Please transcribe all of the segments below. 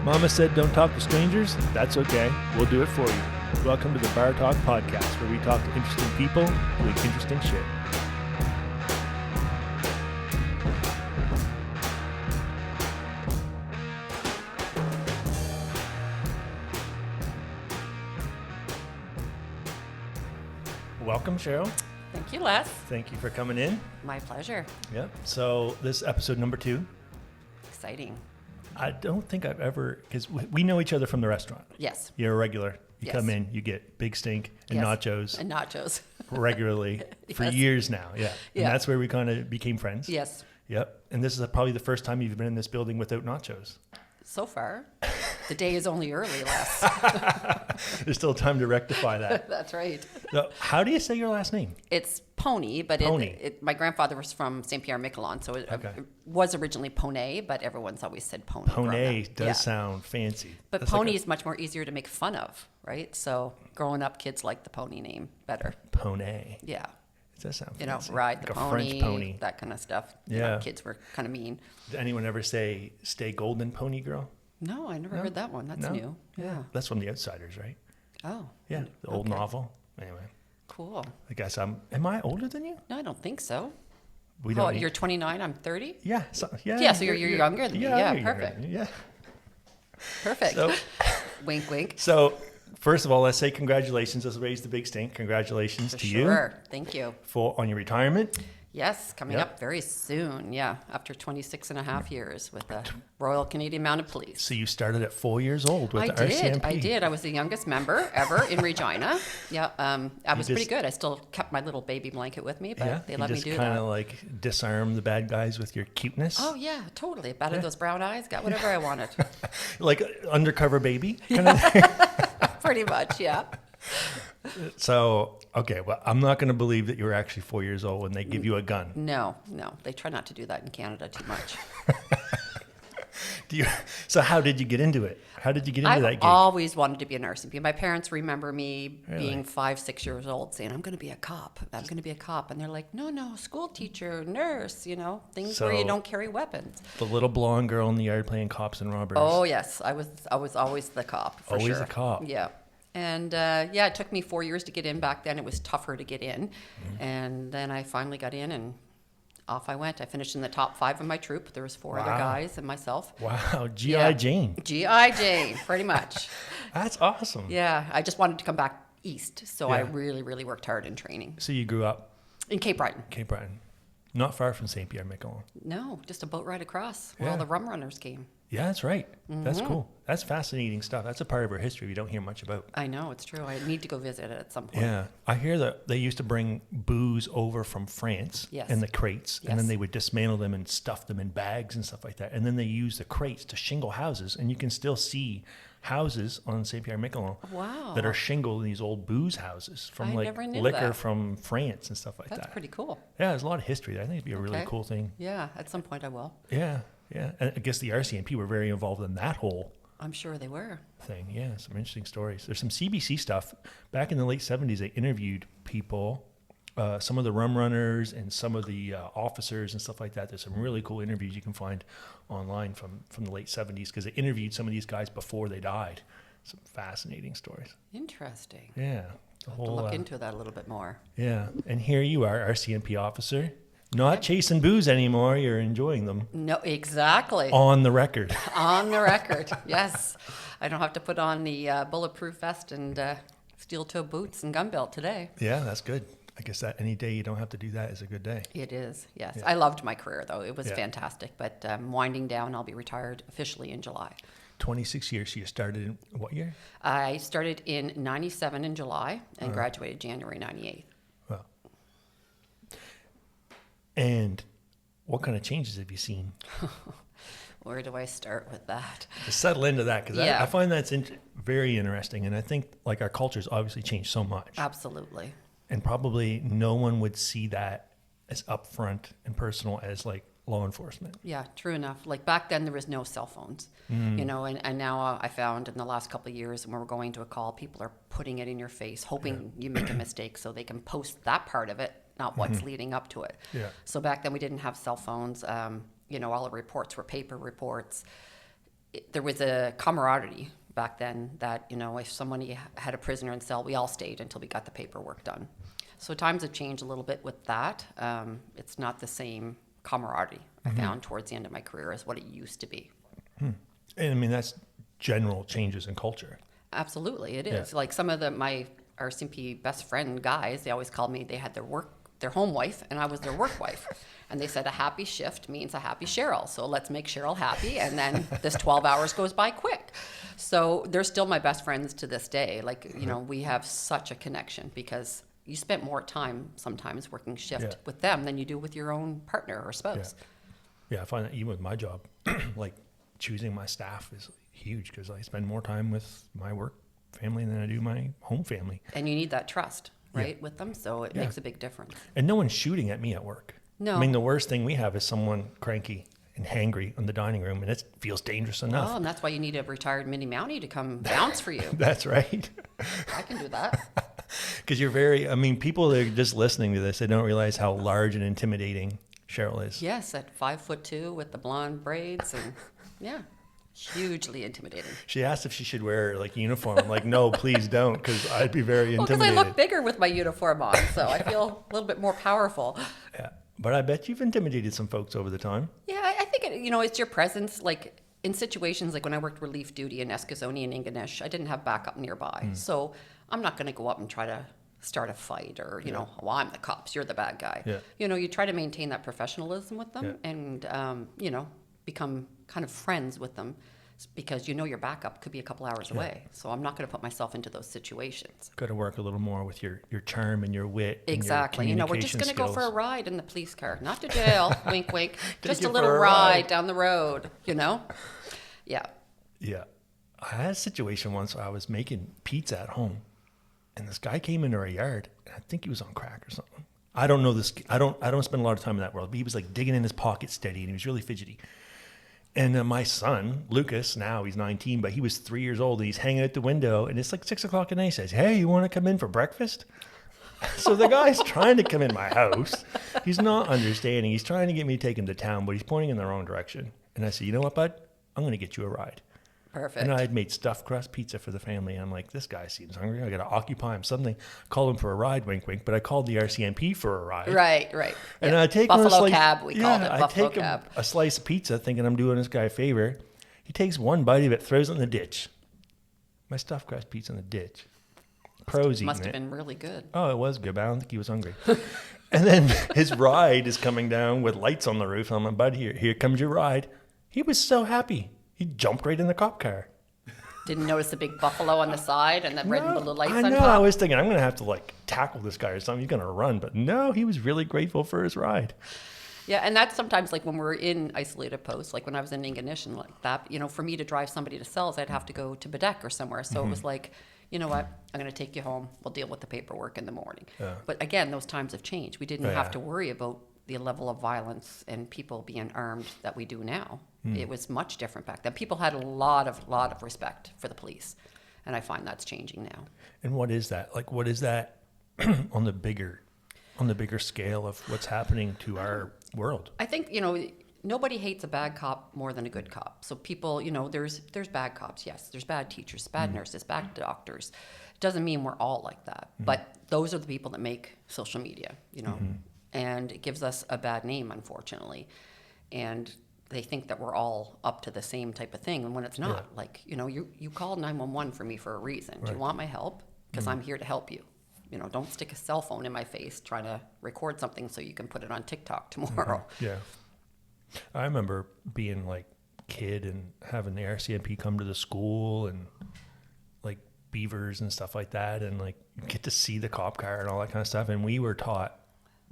Mama said don't talk to strangers. That's okay. We'll do it for you. Welcome to the Bar Talk Podcast, where we talk to interesting people doing interesting shit. Welcome, Cheryl. Thank you, Les. Thank you for coming in. My pleasure. Yep. So this is episode number 2. Exciting. I don't think I've ever, because we know each other from the restaurant. Yes. You're a regular. You Yes. come in, you get Big Stink and Yes. nachos And nachos. regularly for Yes. years now. Yeah. And Yeah. that's where we kind of became friends. Yes. Yep. And this is probably the first time you've been in this building without nachos. So far. The day is only early, Les. There's still time to rectify that. That's right. So how do you say your last name? It's Ponee, but Ponee. my grandfather was from St. Pierre-Miquelon, so it was originally Ponee, but everyone's always said Ponee. Ponee does Yeah. sound fancy. But That's Ponee like is much more easier to make fun of, right? So growing up, kids like the Ponee name better. Ponee. Yeah. Does that sound You fancy? know, ride like the a pony, French pony. that kind of stuff. Yeah. You know, kids were kind of mean. Did anyone ever say, stay golden, pony girl? No, I never heard that one. That's No? new. Yeah. That's from The Outsiders, right? Oh. Yeah. The old Okay. novel. Anyway, Cool. I guess am I older than you? No, I don't think so. We Oh, need- you're 29, I'm 30? Yeah. Yeah, so you're younger than me. Yeah, you're younger perfect. than me, Yeah. Perfect. So, Wink, wink. so, first of all, let's say congratulations. Let's raise the big stink. Congratulations to you Sure. Thank you. on your retirement. Yes, coming Yep. up very soon. Yeah, after 26 and a half years with the Royal Canadian Mounted Police. So you started at 4 years old with I the did. RCMP. I did. I was the youngest member ever in Regina. Yeah, I was pretty just- good. I still kept my little baby blanket with me, but Yeah. they You let me just do kind that. of like disarm the bad guys with your cuteness. Oh, yeah, totally. Batted those brown eyes, got whatever I wanted. Like undercover baby. Kind of thing. Pretty much, yeah. So, okay, well, I'm not going to believe that you were actually 4 years old when they give you a gun. No. They try not to do that in Canada too much. So how did you get into it? How did you get into that I've gig? always wanted to be an RCMP. My parents remember me Really? being 5, 6 years old saying, I'm going to be a cop. I'm going to be a cop. And they're like, no, school teacher, nurse, things where you So- don't carry weapons. The little blonde girl in the yard playing cops and robbers. Oh, yes. I was always the cop, for Always sure. a cop. Yeah. And, it took me 4 years to get in. Back then, it was tougher to get in. Mm-hmm. And then I finally got in, and off I went. I finished in the top 5 of my troop. There was 4 other Wow. guys and myself. Wow, G.I. Yeah. Jane. G.I. Jane, pretty much. That's awesome. Yeah, I just wanted to come back east, so I Yeah. really, really worked hard in training. So you grew up In Cape Breton. Cape Breton, not far from St. Pierre-Miquelon. No, just a boat ride across where all Yeah. the rum runners came. Yeah, that's right. That's Mm-hmm. cool. That's fascinating stuff. That's a part of our history we don't hear much about. I know, it's true. I need to go visit it at some point. Yeah, I hear that they used to bring booze over from France Yes. in the crates, and then Yes. they would dismantle them and stuff them in bags and stuff like that. And then they use the crates to shingle houses, and you can still see houses on St. Pierre-Miquelon Wow. that are shingled in these old booze houses from I like never knew liquor that. from France and stuff like That's that. pretty cool. Yeah, there's a lot of history there. I think it'd be a really Okay. cool thing. Yeah, at some point I will. Yeah, yeah. And I guess the RCMP were very involved in that whole I'm sure they were. thing. Yeah, some interesting stories. There's some CBC stuff. Back in the late 70s, they interviewed people, some of the rum runners and some of the officers and stuff like that. There's some really cool interviews you can find online from the late 70s because they interviewed some of these guys before they died. Some fascinating stories. Interesting. Yeah. The I'll have to look into that a little bit more. Yeah. And here you are, RCMP officer. Not chasing booze anymore. You're enjoying them. No, exactly. On the record. On the record, yes. I don't have to put on the bulletproof vest and steel-toe boots and gun belt today. Yeah, that's good. I guess that any day you don't have to do that is a good day. It is, yes. Yeah. I loved my career, though. It was Yeah. fantastic. But winding down, I'll be retired officially in July. 26 years. So you started in what year? I started in 97 in July and graduated January 98. Well, and what kind of changes have you seen? Where do I start with that? To settle into that, because Yeah. I find that's very interesting. And I think like our culture's obviously changed so much. Absolutely. And probably no one would see that as upfront and personal as like law enforcement. Yeah, true enough. Like back then, there was no cell phones, you know, and now I found in the last couple of years when we're going to a call, people are putting it in your face, hoping you make a mistake so they can post that part of it, not what's leading up to it. Yeah. So back then we didn't have cell phones. You know, all the reports were paper reports. there was a camaraderie back then that, if somebody had a prisoner in cell, we all stayed until we got the paperwork done. So times have changed a little bit with that. It's not the same camaraderie I found towards the end of my career as what it used to be. And I mean, that's general changes in culture. Absolutely, it is. Like some of my RCMP best friend guys, they always called me, they had their home wife, and I was their work wife. And they said a happy shift means a happy Cheryl. So let's make Cheryl happy. And then this 12 hours goes by quick. So they're still my best friends to this day. Like, we have such a connection because you spent more time sometimes working shift with them than you do with your own partner or spouse. Yeah, I find that even with my job, like choosing my staff is huge because I spend more time with my work family than I do my home family. And you need that trust, right, with them. So it makes a big difference. And no one's shooting at me at work. No. I mean, the worst thing we have is someone cranky and hangry in the dining room, and it feels dangerous enough. Oh, and that's why you need a retired mini Mountie to come bounce for you. That's right. I can do that. Because people that are just listening to this, they don't realize how large and intimidating Cheryl is. Yes, at 5'2" with the blonde braids and hugely intimidating. She asked if she should wear like uniform. I'm like, no, please don't, because I'd be very intimidated. Because I look bigger with my uniform on, so I feel a little bit more powerful. Yeah, but I bet you've intimidated some folks over the time. Yeah, I think it's your presence. Like in situations like when I worked relief duty in Eskasoni and Ingonish, I didn't have backup nearby, so I'm not going to go up and try to start a fight or well, I'm the cops, you're the bad guy. Yeah. You try to maintain that professionalism with them and become kind of friends with them because your backup could be a couple hours away. So I'm not going to put myself into those situations. Got to work a little more with your charm and your wit. Exactly. And your We're just going to go for a skills. ride in the police car, not to jail. Wink, wink. Just you a little for a ride ride. down the road. Yeah. Yeah. I had a situation once where I was making pizza at home, and this guy came into our yard, and I think he was on crack or something. I don't know this. I don't spend a lot of time in that world, but he was like digging in his pocket steady, and he was really fidgety. And my son, Lucas, now he's 19, but he was 3 years old, and he's hanging out the window, and it's like 6 o'clock at night. He says, "Hey, you want to come in for breakfast?" So the guy's trying to come in my house. He's not understanding. He's trying to get me to take him to town, but he's pointing in the wrong direction. And I said, "You know what, bud? I'm going to get you a ride." Perfect. And I had made stuffed crust pizza for the family. And I'm like, this guy seems hungry. I got to occupy him something. Call him for a ride, wink, wink. But I called the RCMP for a ride. Right. And I take Buffalo him a slice, cab, we called it. I Buffalo take him cab. a slice of pizza, thinking I'm doing this guy a favor. He takes one bite of it, throws it in the ditch. My stuffed crust pizza in the ditch. Pros Must eating have it. been really good. Oh, it was good, but I don't think he was hungry. And then his ride is coming down with lights on the roof. I'm like, "Bud, here comes your ride." He was so happy. He jumped right in the cop car. Didn't notice the big buffalo on the side and the red and blue lights I on know. top. I was thinking I'm going to have to tackle this guy or something. He's going to run, but no, he was really grateful for his ride. Yeah, and that's sometimes like when we're in isolated posts, like when I was in Ingonish and like that, for me to drive somebody to cells, I'd have to go to Bedeck or somewhere. So it was like, you know what, I'm going to take you home. We'll deal with the paperwork in the morning. Yeah. But again, those times have changed. We didn't have to worry about the level of violence and people being armed that we do now. It was much different back then. People had a lot of respect for the police, and I find that's changing now. And what is that? What is that on the bigger scale of what's happening to our world? I think, nobody hates a bad cop more than a good cop. So people, there's bad cops, yes. There's bad teachers, bad nurses, bad doctors. It doesn't mean we're all like that. But those are the people that make social media, and it gives us a bad name, unfortunately. And they think that we're all up to the same type of thing, and when it's not. You called 911 for me for a reason. Do you want my help? Because I'm here to help you. Don't stick a cell phone in my face trying to record something so you can put it on TikTok tomorrow. Yeah. I remember being kid and having the RCMP come to the school and beavers and stuff like that, and get to see the cop car and all that kind of stuff. And we were taught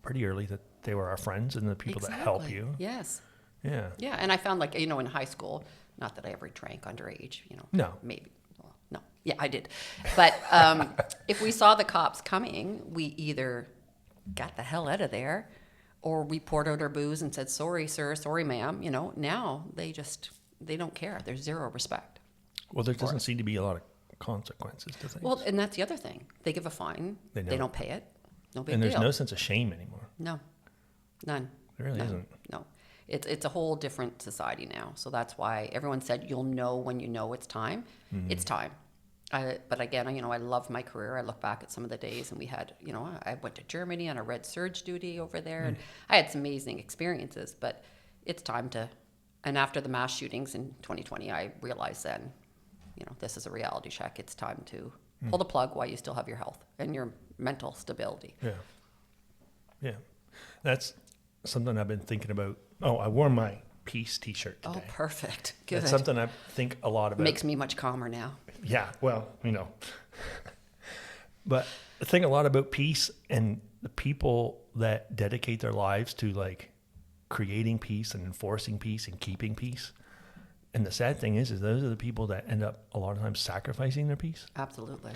pretty early that they were our friends and the people that help you. Yes. Yeah. Yeah, and I found in high school, not that I ever drank underage, No. maybe. Well, no. Yeah, I did. But if we saw the cops coming, we either got the hell out of there or we poured out our booze and said, "Sorry, sir, sorry, ma'am." Now they don't care. There's zero respect. Well, there doesn't seem to be a lot of consequences to things. Well, and that's the other thing. They give a fine. They don't pay it. No big and there's deal. no sense of shame anymore. No. None. There really isn't. No. It's a whole different society now. So that's why everyone said you'll know when you know it's time. It's time. But again, I love my career. I look back at some of the days, and we had, I went to Germany on a red surge duty over there, and I had some amazing experiences. But it's time to. And after the mass shootings in 2020, I realized then, this is a reality check. It's time to pull the plug while you still have your health and your mental stability. Yeah. That's something I've been thinking about. Oh, I wore my peace t-shirt today. Oh, perfect. Good. That's something I think a lot about. Makes me much calmer now. Yeah, well, But I think a lot about peace and the people that dedicate their lives to like creating peace and enforcing peace and keeping peace. And the sad thing is those are the people that end up a lot of times sacrificing their peace. Absolutely.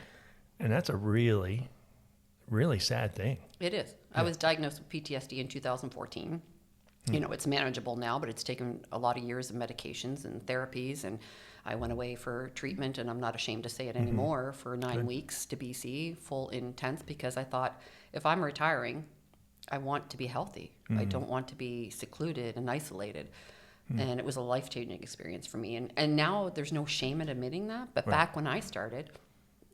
And that's a really, really sad thing. It is. I was diagnosed with PTSD in 2014. It's manageable now, but it's taken a lot of years of medications and therapies. And I went away for treatment, and I'm not ashamed to say it anymore, for 9 weeks to BC, full intense, because I thought if I'm retiring, I want to be healthy. I don't want to be secluded and isolated. And it was a life-changing experience for me. And now there's no shame in admitting that. But back when I started,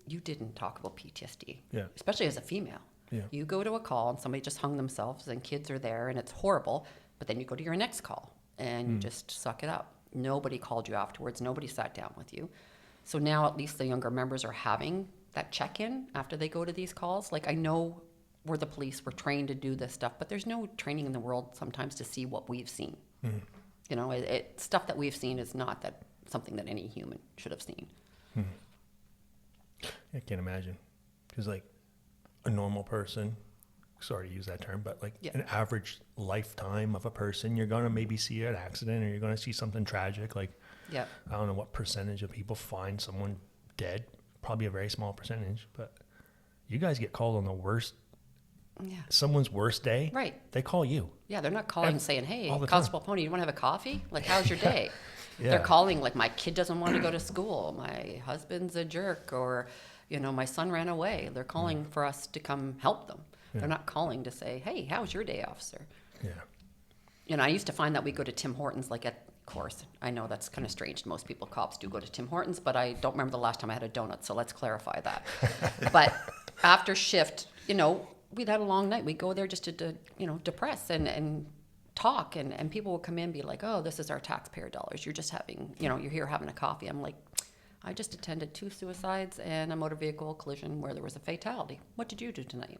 you didn't talk about PTSD, especially as a female. Yeah. You go to a call and somebody just hung themselves and kids are there and it's horrible. But then you go to your next call and you just suck it up. Nobody called you afterwards. Nobody sat down with you. So now at least the younger members are having that check-in after they go to these calls. Like, I know we're the police, we're trained to do this stuff, but there's no training in the world sometimes to see what we've seen. Stuff that we've seen is not something that any human should have seen. I can't imagine. Because like a normal person, sorry to use that term, but like an average lifetime of a person, you're going to maybe see an accident or you're going to see something tragic. Like, I don't know what percentage of people find someone dead, probably a very small percentage, but you guys get called on the worst, someone's worst day. Right. They call you. Yeah, they're not calling and saying, hey, Constable Ponee, you want to have a coffee? Like, how's your day? They're calling like, my kid doesn't want to go to school. My husband's a jerk, or, my son ran away. They're calling for us to come help them. They're not calling to say, hey, how's your day, officer? Yeah. I used to find that we go to Tim Hortons, like of course, I know that's kind of strange. Most people, cops, do go to Tim Hortons, but I don't remember the last time I had a donut, so let's clarify that. But after shift, we'd had a long night. We'd go there just to depress and talk, and people would come in and be like, oh, this is our taxpayer dollars. You're just having, you're here having a coffee. I'm like, I just attended 2 suicides and a motor vehicle collision where there was a fatality. What did you do tonight?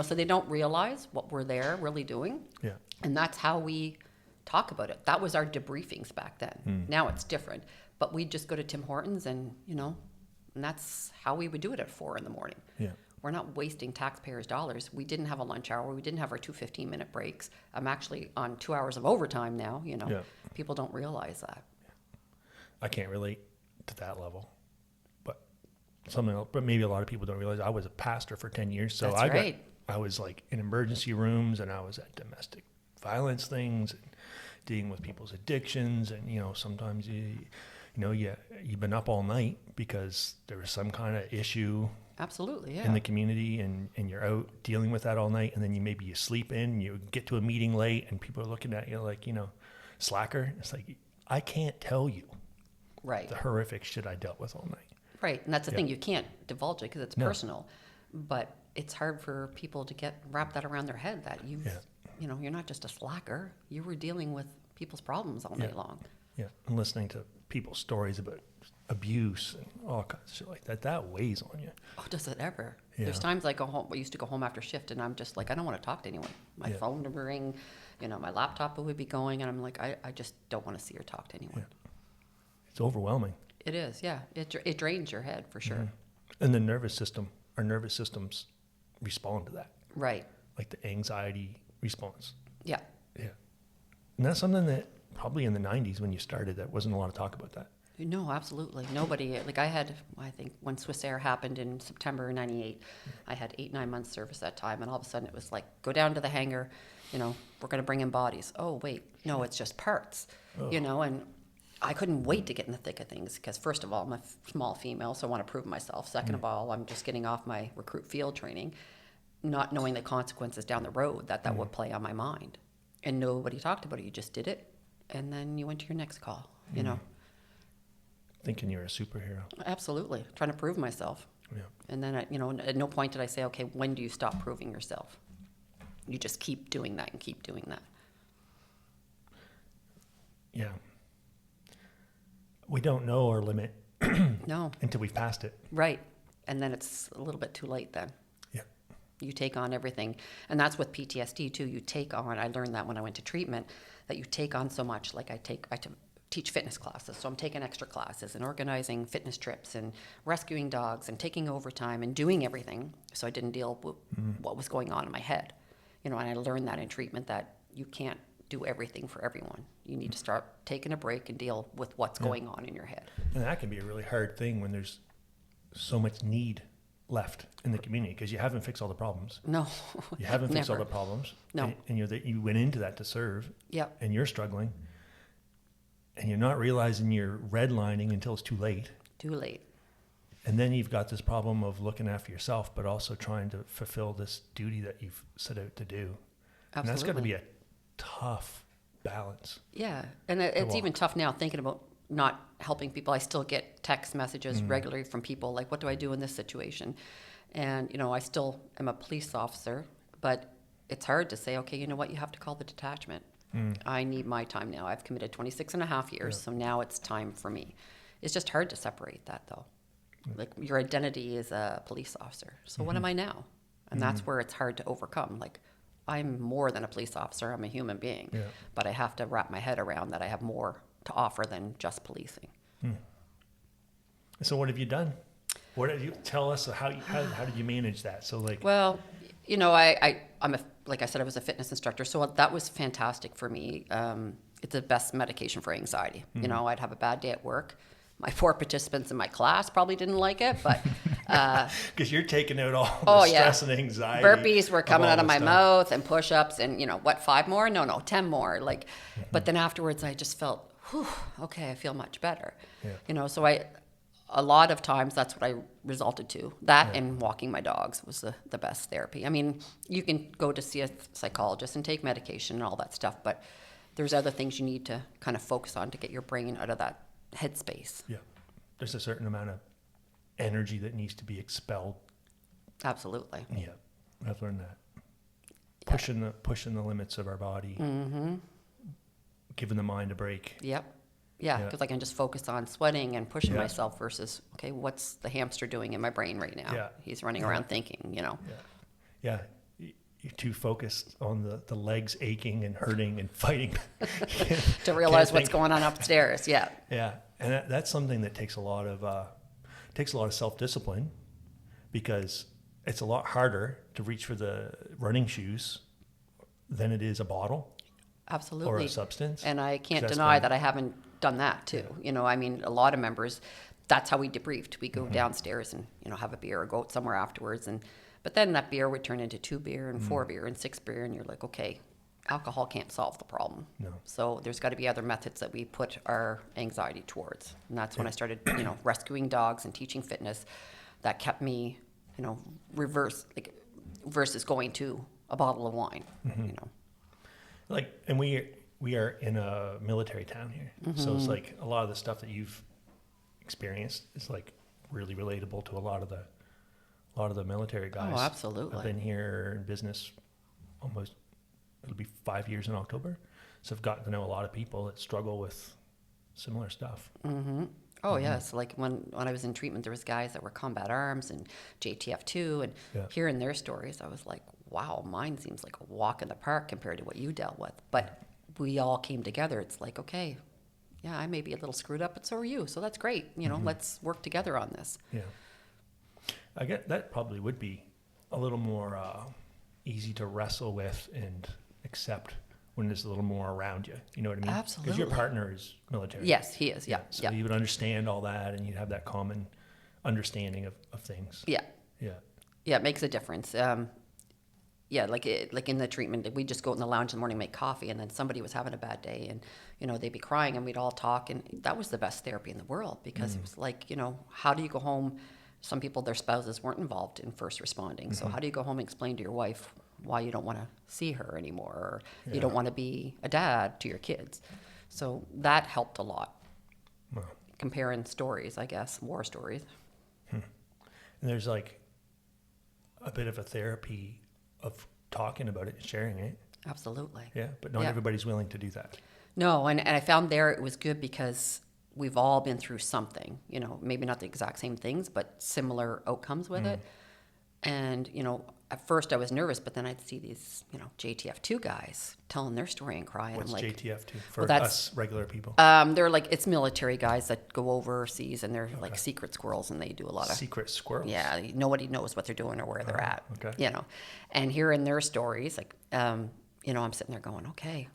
So they don't realize what we're there really doing. Yeah. And that's how we talk about it. That was our debriefings back then. Now it's different. But we'd just go to Tim Hortons and that's how we would do it at 4 a.m. Yeah. We're not wasting taxpayers' dollars. We didn't have a lunch hour. We didn't have our 2 15-minute breaks. I'm actually on 2 hours of overtime now. People don't realize that. I can't relate to that level, but something else, but maybe a lot of people don't realize I was a pastor for 10 years. So I was like in emergency rooms, and I was at domestic violence things and dealing with people's addictions. And, sometimes you've been up all night because there was some kind of issue. Absolutely, yeah. In the community, and you're out dealing with that all night, and then you sleep in, and you get to a meeting late, and people are looking at you like, slacker. It's like, I can't tell you the horrific shit I dealt with all night. Right, and that's the thing. You can't divulge it because it's personal, but it's hard for people to wrap that around their head that you're not just a slacker. You were dealing with people's problems all night long. Yeah, and listening to people's stories about abuse and all kinds of shit like that, that weighs on you. Oh, does it ever? Yeah. There's times I go home. I used to go home after shift, and I'm just like, I don't want to talk to anyone. My phone would ring, my laptop would be going, and I'm like, I just don't want to see or talk to anyone. Yeah. It's overwhelming. It is, yeah. It drains your head for sure. And our nervous systems respond to that. Right. Like the anxiety response. Yeah. Yeah. And that's something that probably in the 90s when you started, there wasn't a lot of talk about that. No, absolutely. Nobody, I think when Swiss Air happened in September 98, I had 8-9 months service that time, and all of a sudden it was like, go down to the hangar, we're going to bring in bodies. Oh, wait, no, it's just parts, and I couldn't wait to get in the thick of things because, first of all, I'm a small female, so I want to prove myself. Second of all, I'm just getting off my recruit field training, not knowing the consequences down the road that would play on my mind. and nobody talked about it. You just did it, and then you went to your next call, you know. Thinking you're a superhero. Absolutely. Trying to prove myself. Yeah. And then, at no point did I say, okay, when do you stop proving yourself? You just keep doing that and keep doing that. Yeah. We don't know our limit No. until we've passed it. Right. And then it's a little bit too late then. Yeah. You take on everything. And that's with PTSD too. You take on, I learned that when I went to treatment, that you take on so much. Like I teach fitness classes. So I'm taking extra classes and organizing fitness trips and rescuing dogs and taking overtime and doing everything. So I didn't deal with what was going on in my head. And I learned that in treatment, that you can't do everything for everyone. You need to start taking a break and deal with what's going on in your head. And that can be a really hard thing when there's so much need left in the community, because you haven't fixed all the problems. No. You haven't fixed all Never. the problems. No. And you went into that to serve. Yep. And you're struggling. And you're not realizing you're redlining until it's too late. Too late. And then you've got this problem of looking after yourself, but also trying to fulfill this duty that you've set out to do. Absolutely. And that's got to be a tough balance. Yeah. And it's even tough now thinking about not helping people. I still get text messages regularly from people like, what do I do in this situation? And, I still am a police officer, but it's hard to say, okay, you know what? You have to call the detachment. I need my time now. I've committed 26 and a half years, so now it's time for me. It's just hard to separate that, though. Like, your identity is a police officer. So what am I now? And that's where it's hard to overcome. Like, I'm more than a police officer. I'm a human being. Yeah. But I have to wrap my head around that I have more to offer than just policing. So what have you done? What did you tell us? How did you manage that? So like, Well, like I said, I was a fitness instructor, so that was fantastic for me. It's the best medication for anxiety. I'd have a bad day at work. My 4 participants in my class probably didn't like it, but because you're taking out all the stress and anxiety. Burpees were coming out of my mouth, and push-ups, and 5 more? No, 10 more. Like, but then afterwards, I just felt, whew, okay, I feel much better. Yeah. So a lot of times that's what I resulted to. That and walking my dogs was the best therapy. I mean, you can go to see a psychologist and take medication and all that stuff, but there's other things you need to kind of focus on to get your brain out of that headspace. Yeah. There's a certain amount of energy that needs to be expelled. Absolutely. Yeah. I've learned that. Yeah. Pushing the limits of our body. Giving the mind a break. Yep. Yeah, because I can just focus on sweating and pushing myself versus, okay, what's the hamster doing in my brain right now? Yeah. He's running around thinking, Yeah. You're too focused on the legs aching and hurting and fighting. to realize what's going on upstairs. Yeah. Yeah. And that's something that takes a lot of self-discipline, because it's a lot harder to reach for the running shoes than it is a bottle. Absolutely. Or a substance. And I can't deny that I haven't done that too. A lot of members, that's how we debriefed. We go downstairs and, have a beer or go out somewhere afterwards. But then that beer would turn into 2 beer and 4 beer and 6 beer. And you're like, okay, alcohol can't solve the problem. No. So there's got to be other methods that we put our anxiety towards. And that's when I started, rescuing dogs and teaching fitness. That kept me, versus going to a bottle of wine, Like, and we are in a military town here, so it's like a lot of the stuff that you've experienced is like really relatable to a lot of the military guys. Oh, absolutely. I've been here in business it'll be 5 years in October, so I've gotten to know a lot of people that struggle with similar stuff. Oh, yes. Like when I was in treatment, there was guys that were combat arms and JTF2, and hearing their stories, I was like, wow, mine seems like a walk in the park compared to what you dealt with. But we all came together. It's like, okay, yeah, I may be a little screwed up, but so are you. So that's great. Let's work together on this. Yeah. I get that probably would be a little more easy to wrestle with and accept when there's a little more around you. You know what I mean? Absolutely. Because your partner is military. Yes, he is. Yeah. So you would understand all that, and you'd have that common understanding of things. Yeah. Yeah. Yeah, it makes a difference. Like in the treatment, we'd just go in the lounge in the morning, make coffee, and then somebody was having a bad day, and they'd be crying, and we'd all talk, and that was the best therapy in the world, because it was like, how do you go home? Some people, their spouses weren't involved in first responding, so how do you go home and explain to your wife why you don't want to see her anymore, or you don't want to be a dad to your kids. So that helped a lot. Wow. Comparing stories, I guess, war stories. And there's like a bit of a therapy of talking about it and sharing it. Absolutely. Yeah, but not everybody's willing to do that. No, and I found there it was good because we've all been through something, you know, maybe not the exact same things, but similar outcomes with it. And, you know, at first I was nervous, but then I'd see these, you know, JTF2 guys telling their story and crying. What's I'm like, JTF2 for well, that's, us regular people? they're like, it's military guys that go overseas and they're like secret squirrels and they do a lot of Secret squirrels? Yeah, nobody knows what they're doing or where they're at. Okay. You know, and hearing their stories, like, you know, I'm sitting there going, okay,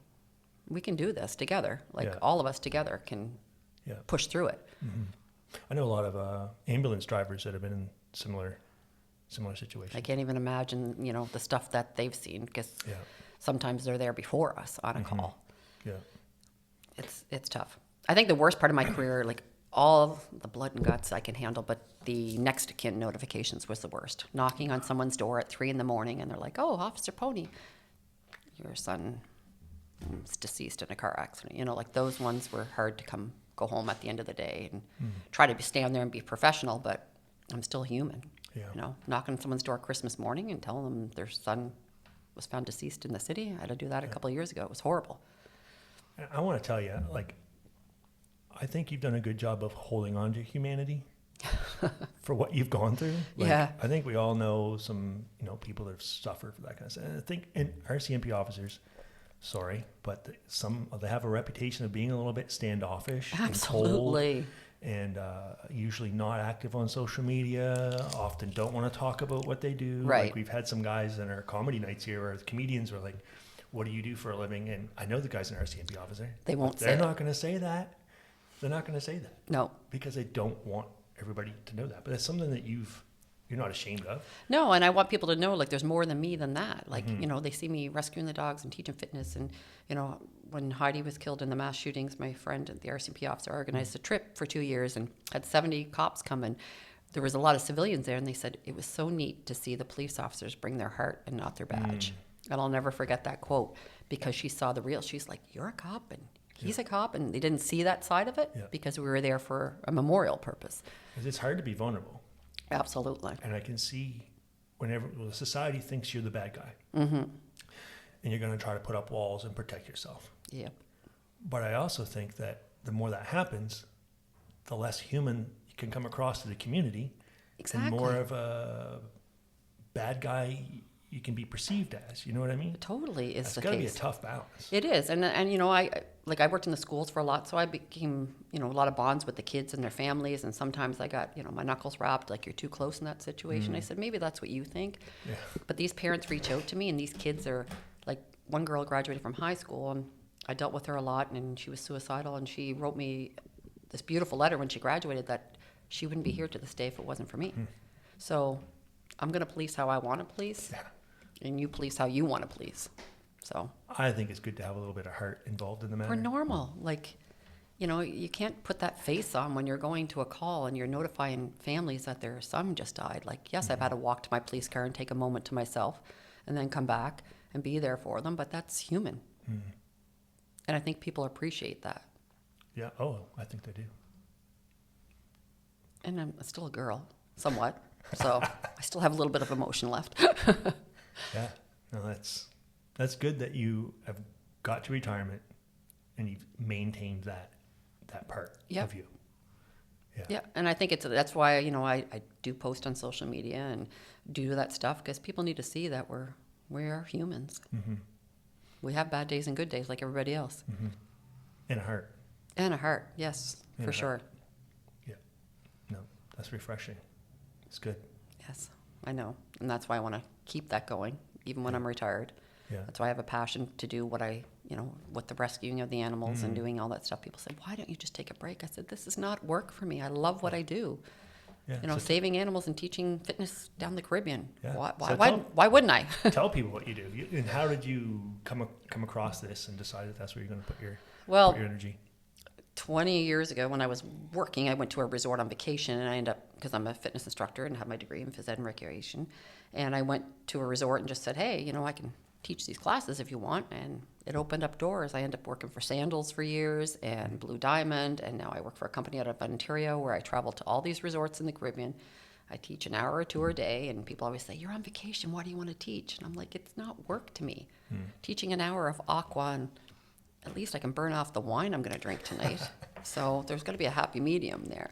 we can do this together. Like all of us together can push through it. I know a lot of ambulance drivers that have been in similar situations. I can't even imagine, you know, the stuff that they've seen because sometimes they're there before us on a call. Yeah. It's tough. I think the worst part of my career, like all the blood and guts I can handle, but the next of kin notifications was the worst. Knocking on someone's door at 3 a.m. and they're like, "Oh, Officer Ponee, your son is deceased in a car accident." You know, like those ones were hard to go home at the end of the day and try to stand there and be professional, but I'm still human. Yeah. You know, knocking on someone's door Christmas morning and telling them their son was found deceased in the city. I had to do that a couple of years ago. It was horrible. I want to tell you, like, I think you've done a good job of holding on to humanity for what you've gone through. Like, I think we all know some, you know, people that have suffered for that kind of stuff. And I think, and RCMP officers, sorry, but they have a reputation of being a little bit standoffish Absolutely. and cold, and usually not active on social media, often don't want to talk about what they do. Right. Like we've had some guys in our comedy nights here where the comedians were like, "What do you do for a living?" And I know the guy's an RCMP officer. They won't say They're it. not going to say that. They're not going to say that. No. Because they don't want everybody to know that. But it's something that you're not ashamed of. No, and I want people to know, like, there's more than me than that. Like, you know, they see me rescuing the dogs and teaching fitness. And, you know, when Heidi was killed in the mass shootings, my friend, the RCMP officer, organized a trip for 2 years and had 70 cops come. And there was a lot of civilians there. And they said it was so neat to see the police officers bring their heart and not their badge. And I'll never forget that quote because she saw the real. She's like, "You're a cop and he's a cop." And they didn't see that side of it because we were there for a memorial purpose. Because it's hard to be vulnerable. Absolutely. And I can see whenever the society thinks you're the bad guy. And you're going to try to put up walls and protect yourself. Yep. But I also think that the more that happens, the less human you can come across to the community. Exactly. And more of a bad guy you can be perceived as. You know what I mean? Totally is It's the got to be a case. tough balance. It is, and you know, I worked in the schools for a lot, so I became, you know, a lot of bonds with the kids and their families, and sometimes I got, you know, my knuckles wrapped, like, "You're too close in that situation." I said, "Maybe that's what you think," but these parents reach out to me, and these kids are like, one girl graduated from high school, and I dealt with her a lot, and she was suicidal, and she wrote me this beautiful letter when she graduated that she wouldn't be here to this day if it wasn't for me. So I'm going to police how I want to police. And you police how you want to police. So I think it's good to have a little bit of heart involved in the matter. we're normal. Like, you know, you can't put that face on when you're going to a call and you're notifying families that their son just died. Like, yes, I've had to walk to my police car and take a moment to myself and then come back and be there for them, but that's human. And I think people appreciate that. Yeah. Oh, I think they do. And I'm still a girl, somewhat. So I still have a little bit of emotion left. Yeah, no, that's good that you have got to retirement and you've maintained that part of you. Yeah, and I think that's why, you know, I do post on social media and do that stuff because people need to see that we are humans. We have bad days and good days like everybody else. And a heart. And a heart, yes, And for a sure. heart. Yeah, no, that's refreshing. It's good. Yes, I know, and that's why I want to keep that going, even when I'm retired. Yeah. That's why I have a passion to do what I, you know, with the rescuing of the animals and doing all that stuff. People say, "Why don't you just take a break?" I said, "This is not work for me. I love what I do. Yeah. You know, So saving animals and teaching fitness down the Caribbean. Yeah. Why, So why wouldn't I?" tell people what you do. And how did you come across this and decide that that's where you're going to put your Well, energy? 20 years ago when I was working, I went to a resort on vacation, and I ended up, because I'm a fitness instructor and have my degree in phys ed and recreation, and I went to a resort and just said, hey, I can teach these classes if you want, and it opened up doors. I ended up working for Sandals for years and Blue Diamond, and now I work for a company out of Ontario where I travel to all these resorts in the Caribbean. I teach an hour or two a day, and people always say, you're on vacation, why do you want to teach? And I'm like, it's not work to me. Teaching an hour of aqua, and at least I can burn off the wine I'm going to drink tonight. So there's got to be a happy medium there.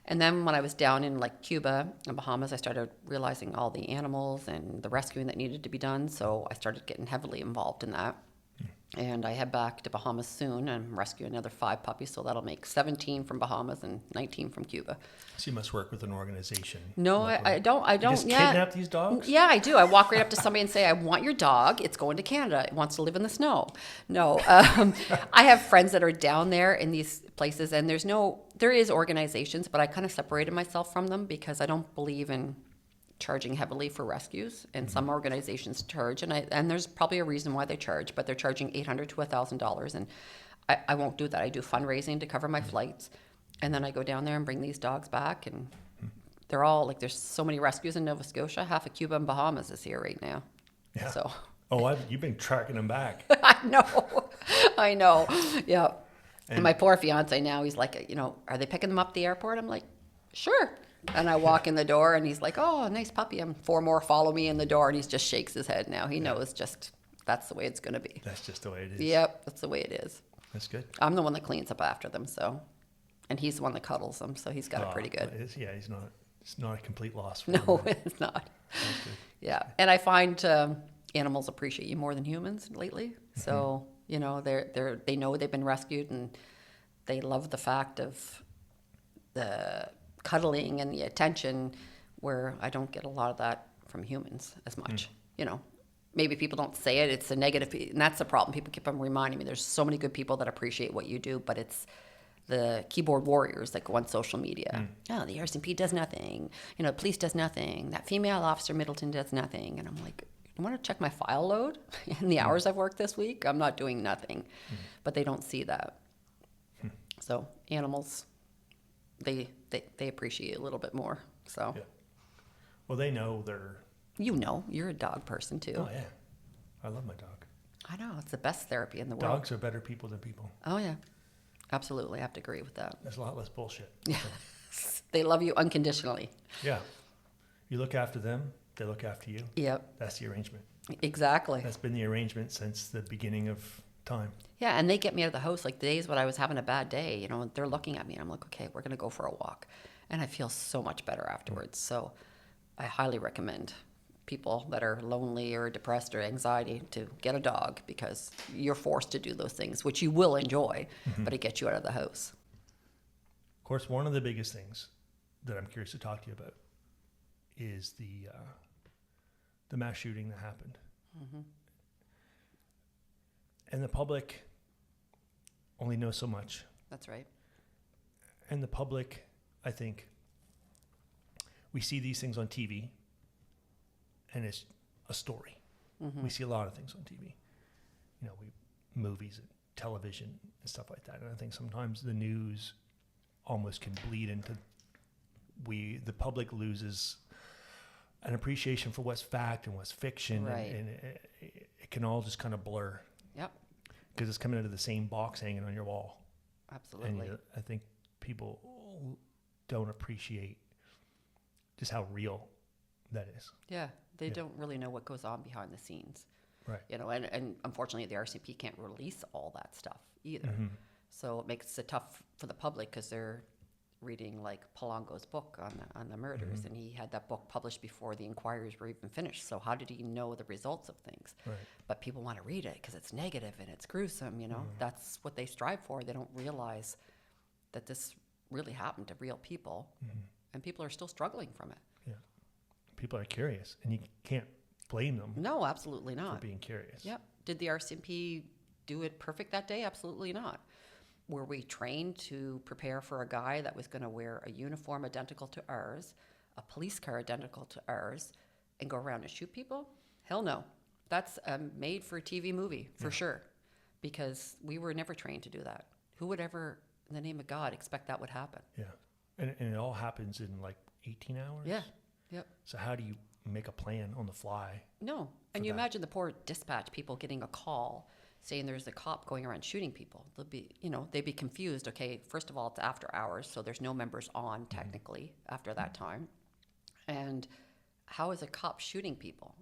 And then when I was down in like Cuba and Bahamas, I started realizing all the animals and the rescuing that needed to be done. So I started getting heavily involved in that. And I head back to Bahamas soon and rescue another 5 puppies. So that'll make 17 from Bahamas and 19 from Cuba. So you must work with an organization. No, I don't. You just kidnap these dogs? Yeah, I do. I walk right up to somebody and say, I want your dog. It's going to Canada. It wants to live in the snow. No, I have friends that are down there in these places, and there is organizations, but I kind of separated myself from them because I don't believe in charging heavily for rescues, and some organizations charge, and there's probably a reason why they charge, but they're charging $800 to $1,000, and I won't do that. I do fundraising to cover my flights, and then I go down there and bring these dogs back, and they're all like, there's so many rescues in Nova Scotia. Half of Cuba and Bahamas is here right now. Yeah. So. You've been tracking them back. I know. Yeah. And my poor fiance now, he's like, are they picking them up at the airport? I'm like, sure. And I walk in the door, and he's like, oh, nice puppy. And 4 more follow me in the door, and he just shakes his head now. He knows that's the way it's going to be. That's just the way it is. Yep, that's the way it is. That's good. I'm the one that cleans up after them, and he's the one that cuddles them, so he's got it pretty good. It's not a complete loss for No, him. it's not. That's good. Yeah, and I find animals appreciate you more than humans lately. So, they know they've been rescued, and they love the fact of the cuddling and the attention, where I don't get a lot of that from humans as much. Maybe people don't say it, it's a negative, and that's the problem. People keep on reminding me there's so many good people that appreciate what you do, but it's the keyboard warriors that go on social media. Oh, the RCMP does nothing, the police does nothing, that female officer Middleton does nothing. And I'm like, you want to check my file load and the hours I've worked this week? I'm not doing nothing. But they don't see that. So animals, they appreciate it a little bit more. So, Yeah. Well, they know they're. You're a dog person too. Oh yeah, I love my dog. I know, it's the best therapy in the world. Dogs are better people than people. Oh yeah, absolutely. I have to agree with that. There's a lot less bullshit. Yeah, they love you unconditionally. Yeah, you look after them, they look after you. Yep. That's the arrangement. Exactly. That's been the arrangement since the beginning of time. Yeah, and they get me out of the house. Like the days when I was having a bad day, they're looking at me, and I'm like, okay, we're gonna go for a walk, and I feel so much better afterwards. So, I highly recommend people that are lonely or depressed or anxiety to get a dog, because you're forced to do those things, which you will enjoy, but it gets you out of the house. Of course, one of the biggest things that I'm curious to talk to you about is the mass shooting that happened. And the public only knows so much. That's right. And the public, I think, we see these things on TV, and it's a story. We see a lot of things on TV. Movies and television and stuff like that. And I think sometimes the news almost can bleed into the public loses an appreciation for what's fact and what's fiction, Right. and it can all just kind of blur. Yep. Because it's coming out of the same box hanging on your wall. Absolutely. And I think people don't appreciate just how real that is. Yeah, they don't really know what goes on behind the scenes. Right. And unfortunately the RCMP can't release all that stuff either. So it makes it tough for the public, because they're reading like Polanco's book on the murders, and he had that book published before the inquiries were even finished. So how did he know the results of things? Right. But people want to read it because it's negative and it's gruesome. That's what they strive for. They don't realize that this really happened to real people, and people are still struggling from it. Yeah. People are curious, and you can't blame them. No, absolutely not. For being curious. Yep. Did the RCMP do it perfect that day? Absolutely not. Were we trained to prepare for a guy that was going to wear a uniform identical to ours, a police car identical to ours, and go around and shoot people? Hell no. That's a made-for-TV movie, for sure, because we were never trained to do that. Who would ever in the name of God, expect that would happen. Yeah. And it all happens in like 18 hours? Yeah. Yep. So how do you make a plan on the fly? No. And you imagine the poor dispatch people getting a call saying there's a cop going around shooting people. They'd be confused. Okay, first of all, it's after hours, so there's no members on technically after that time. And how is a cop shooting people?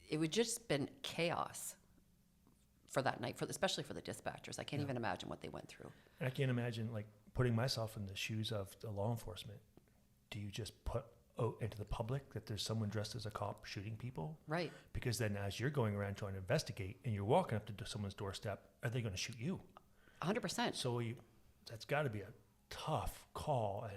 It would just been chaos for that night, especially for the dispatchers. I can't even imagine what they went through. And I can't imagine, like, putting myself in the shoes of the law enforcement. Do you just put out into the public that there's someone dressed as a cop shooting people? Right. Because then as you're going around trying to investigate and you're walking up to someone's doorstep, are they going to shoot you? 100%. So that's got to be a tough call.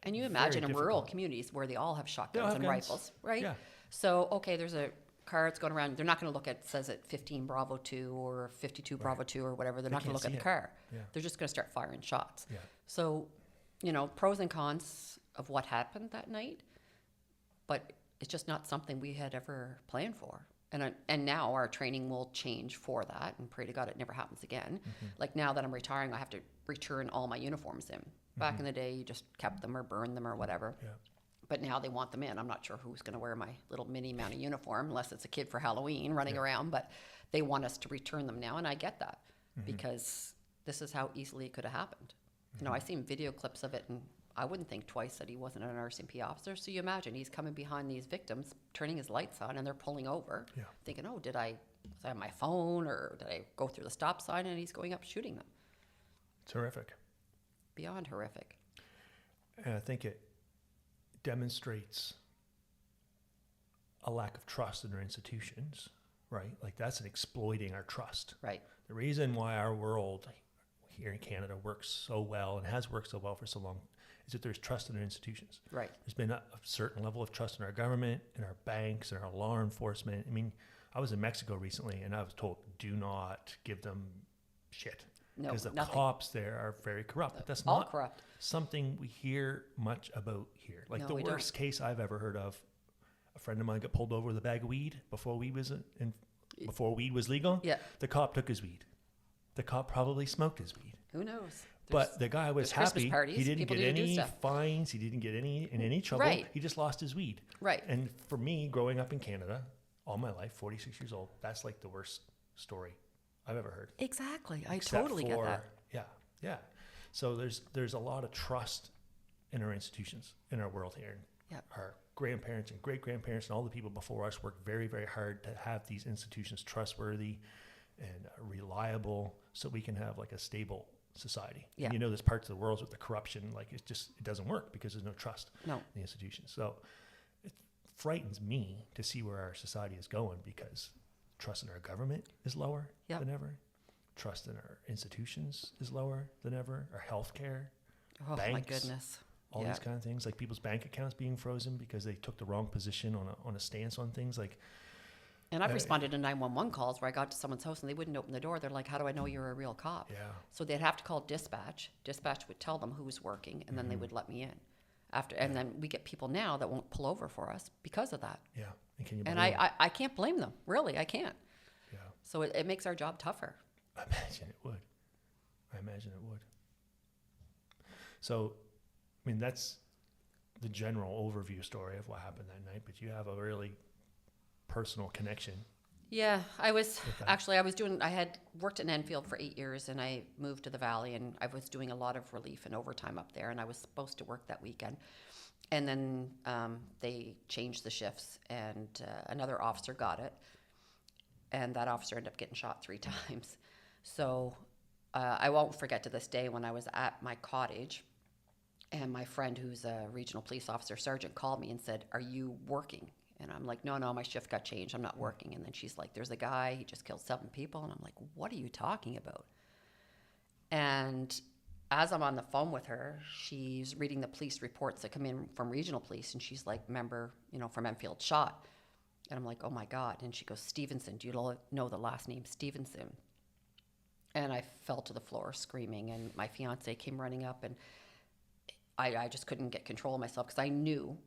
And you imagine in rural communities where they all have shotguns and rifles, right? Yeah. So, okay, there's a car that's going around. They're not going to look at, says it 15 Bravo 2 or 52 Bravo 2 or whatever. They're not going to look at the car. Yeah. They're just going to start firing shots. Yeah. So, pros and cons of what happened that night, but it's just not something we had ever planned for. And now our training will change for that, and pray to God it never happens again. Like now that I'm retiring, I have to return all my uniforms in. Back in the day, you just kept them or burned them or whatever. Yeah. But now they want them in. I'm not sure who's going to wear my little mini mounted uniform unless it's a kid for Halloween running around, but they want us to return them now, and I get that because this is how easily it could have happened. I've seen video clips of it, and I wouldn't think twice that he wasn't an RCMP officer. So you imagine he's coming behind these victims, turning his lights on, and they're pulling over, thinking, oh, was I on my phone or did I go through the stop sign? And he's going up shooting them. It's horrific. Beyond horrific. And I think it demonstrates a lack of trust in our institutions, right? Like that's an exploiting our trust. Right. The reason why our world here in Canada works so well and has worked so well for so long is that there's trust in our institutions. Right. There's been a certain level of trust in our government, in our banks, in our law enforcement. I mean, I was in Mexico recently and I was told, do not give them shit. No, because the nothing. Cops there are very corrupt. But that's All not corrupt. something we hear much about here. Like No, the we worst don't. case I've ever heard of, a friend of mine got pulled over with a bag of weed before weed was legal. Yeah. The cop took his weed. The cop probably smoked his weed. Who knows? But the guy was there's Christmas happy. parties, He didn't people get need to do any stuff. fines. He didn't get in any trouble. Right. He just lost his weed. Right. And for me, growing up in Canada, all my life, 46 years old, that's like the worst story I've ever heard. Exactly. I Except totally get for- that. Yeah. So there's a lot of trust in our institutions, in our world here. Yeah. Our grandparents and great-grandparents and all the people before us worked very, very hard to have these institutions trustworthy and reliable so we can have like a stable society. Yeah. And there's parts of the world with the corruption, like it doesn't work because there's no trust No. in the institutions. So it frightens me to see where our society is going because trust in our government is lower Yeah. than ever. Trust in our institutions is lower than ever. Our healthcare, Oh, banks, my goodness. all these kind of things, like people's bank accounts being frozen because they took the wrong position on a stance on things. Like, And I've responded to 911 calls where I got to someone's house and they wouldn't open the door. They're like, how do I know you're a real cop? Yeah. So they'd have to call dispatch. Dispatch would tell them who was working, and then they would let me in. And then we get people now that won't pull over for us because of that. yeah, and can you And believe I can't blame them. Really, I can't. Yeah, So it makes our job tougher. I imagine it would. So, I mean, that's the general overview story of what happened that night, but you have a really personal connection. Yeah, I Okay. I had worked in Enfield for 8 years and I moved to the Valley and I was doing a lot of relief and overtime up there and I was supposed to work that weekend. And then they changed the shifts and another officer got it. And that officer ended up getting shot 3 times. So I won't forget to this day when I was at my cottage and my friend who's a regional police officer sergeant called me and said, are you working? And I'm like, no, my shift got changed. I'm not working. And then she's like, there's a guy, he just killed 7 people. And I'm like, what are you talking about? And as I'm on the phone with her, she's reading the police reports that come in from regional police. And she's like, member, from Enfield shot. And I'm like, oh my God. And she goes, Stevenson, do you know the last name Stevenson? And I fell to the floor screaming. And my fiance came running up and I just couldn't get control of myself because I knew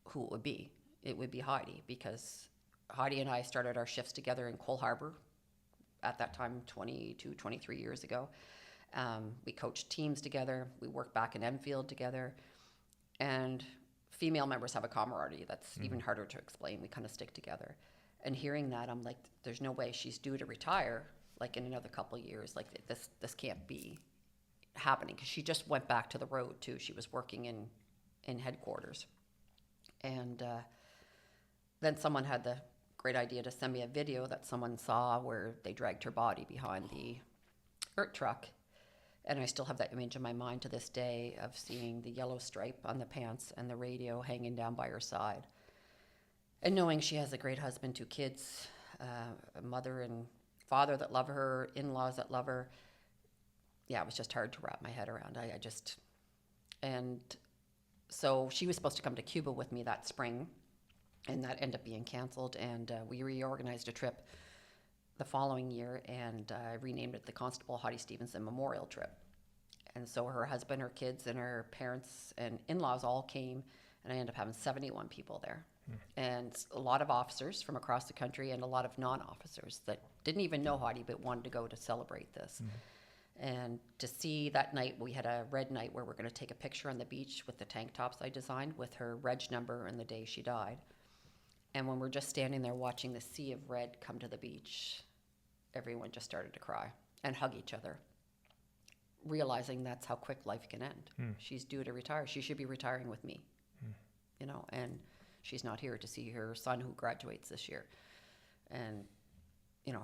who it would be. It would be Heidi because Heidi and I started our shifts together in Cole Harbour at that time 22, 23 years ago. We coached teams together. We worked back in Enfield together. And female members have a camaraderie that's even harder to explain. We kind of stick together. And hearing that, I'm like, there's no way she's due to retire, like in another couple of years. Like this can't be happening, because she just went back to the road too. She was working in headquarters. And then someone had the great idea to send me a video that someone saw where they dragged her body behind the earth truck. And I still have that image in my mind to this day of seeing the yellow stripe on the pants and the radio hanging down by her side. And knowing she has a great husband, 2 kids, a mother and father that love her, in-laws that love her. Yeah, it was just hard to wrap my head around. And so she was supposed to come to Cuba with me that spring, and that ended up being canceled. And we reorganized a trip the following year, and renamed it the Constable Hottie Stevenson Memorial Trip. And so her husband, her kids, and her parents and in-laws all came, and I ended up having 71 people there. And a lot of officers from across the country, and a lot of non-officers that didn't even know Hottie but wanted to go to celebrate this. And to see that night, we had a red night where we're going to take a picture on the beach with the tank tops I designed with her reg number and the day she died. And when we're just standing there watching the sea of red come to the beach, everyone just started to cry and hug each other, realizing that's how quick life can end. She's due to retire. She should be retiring with me, and she's not here to see her son who graduates this year. And,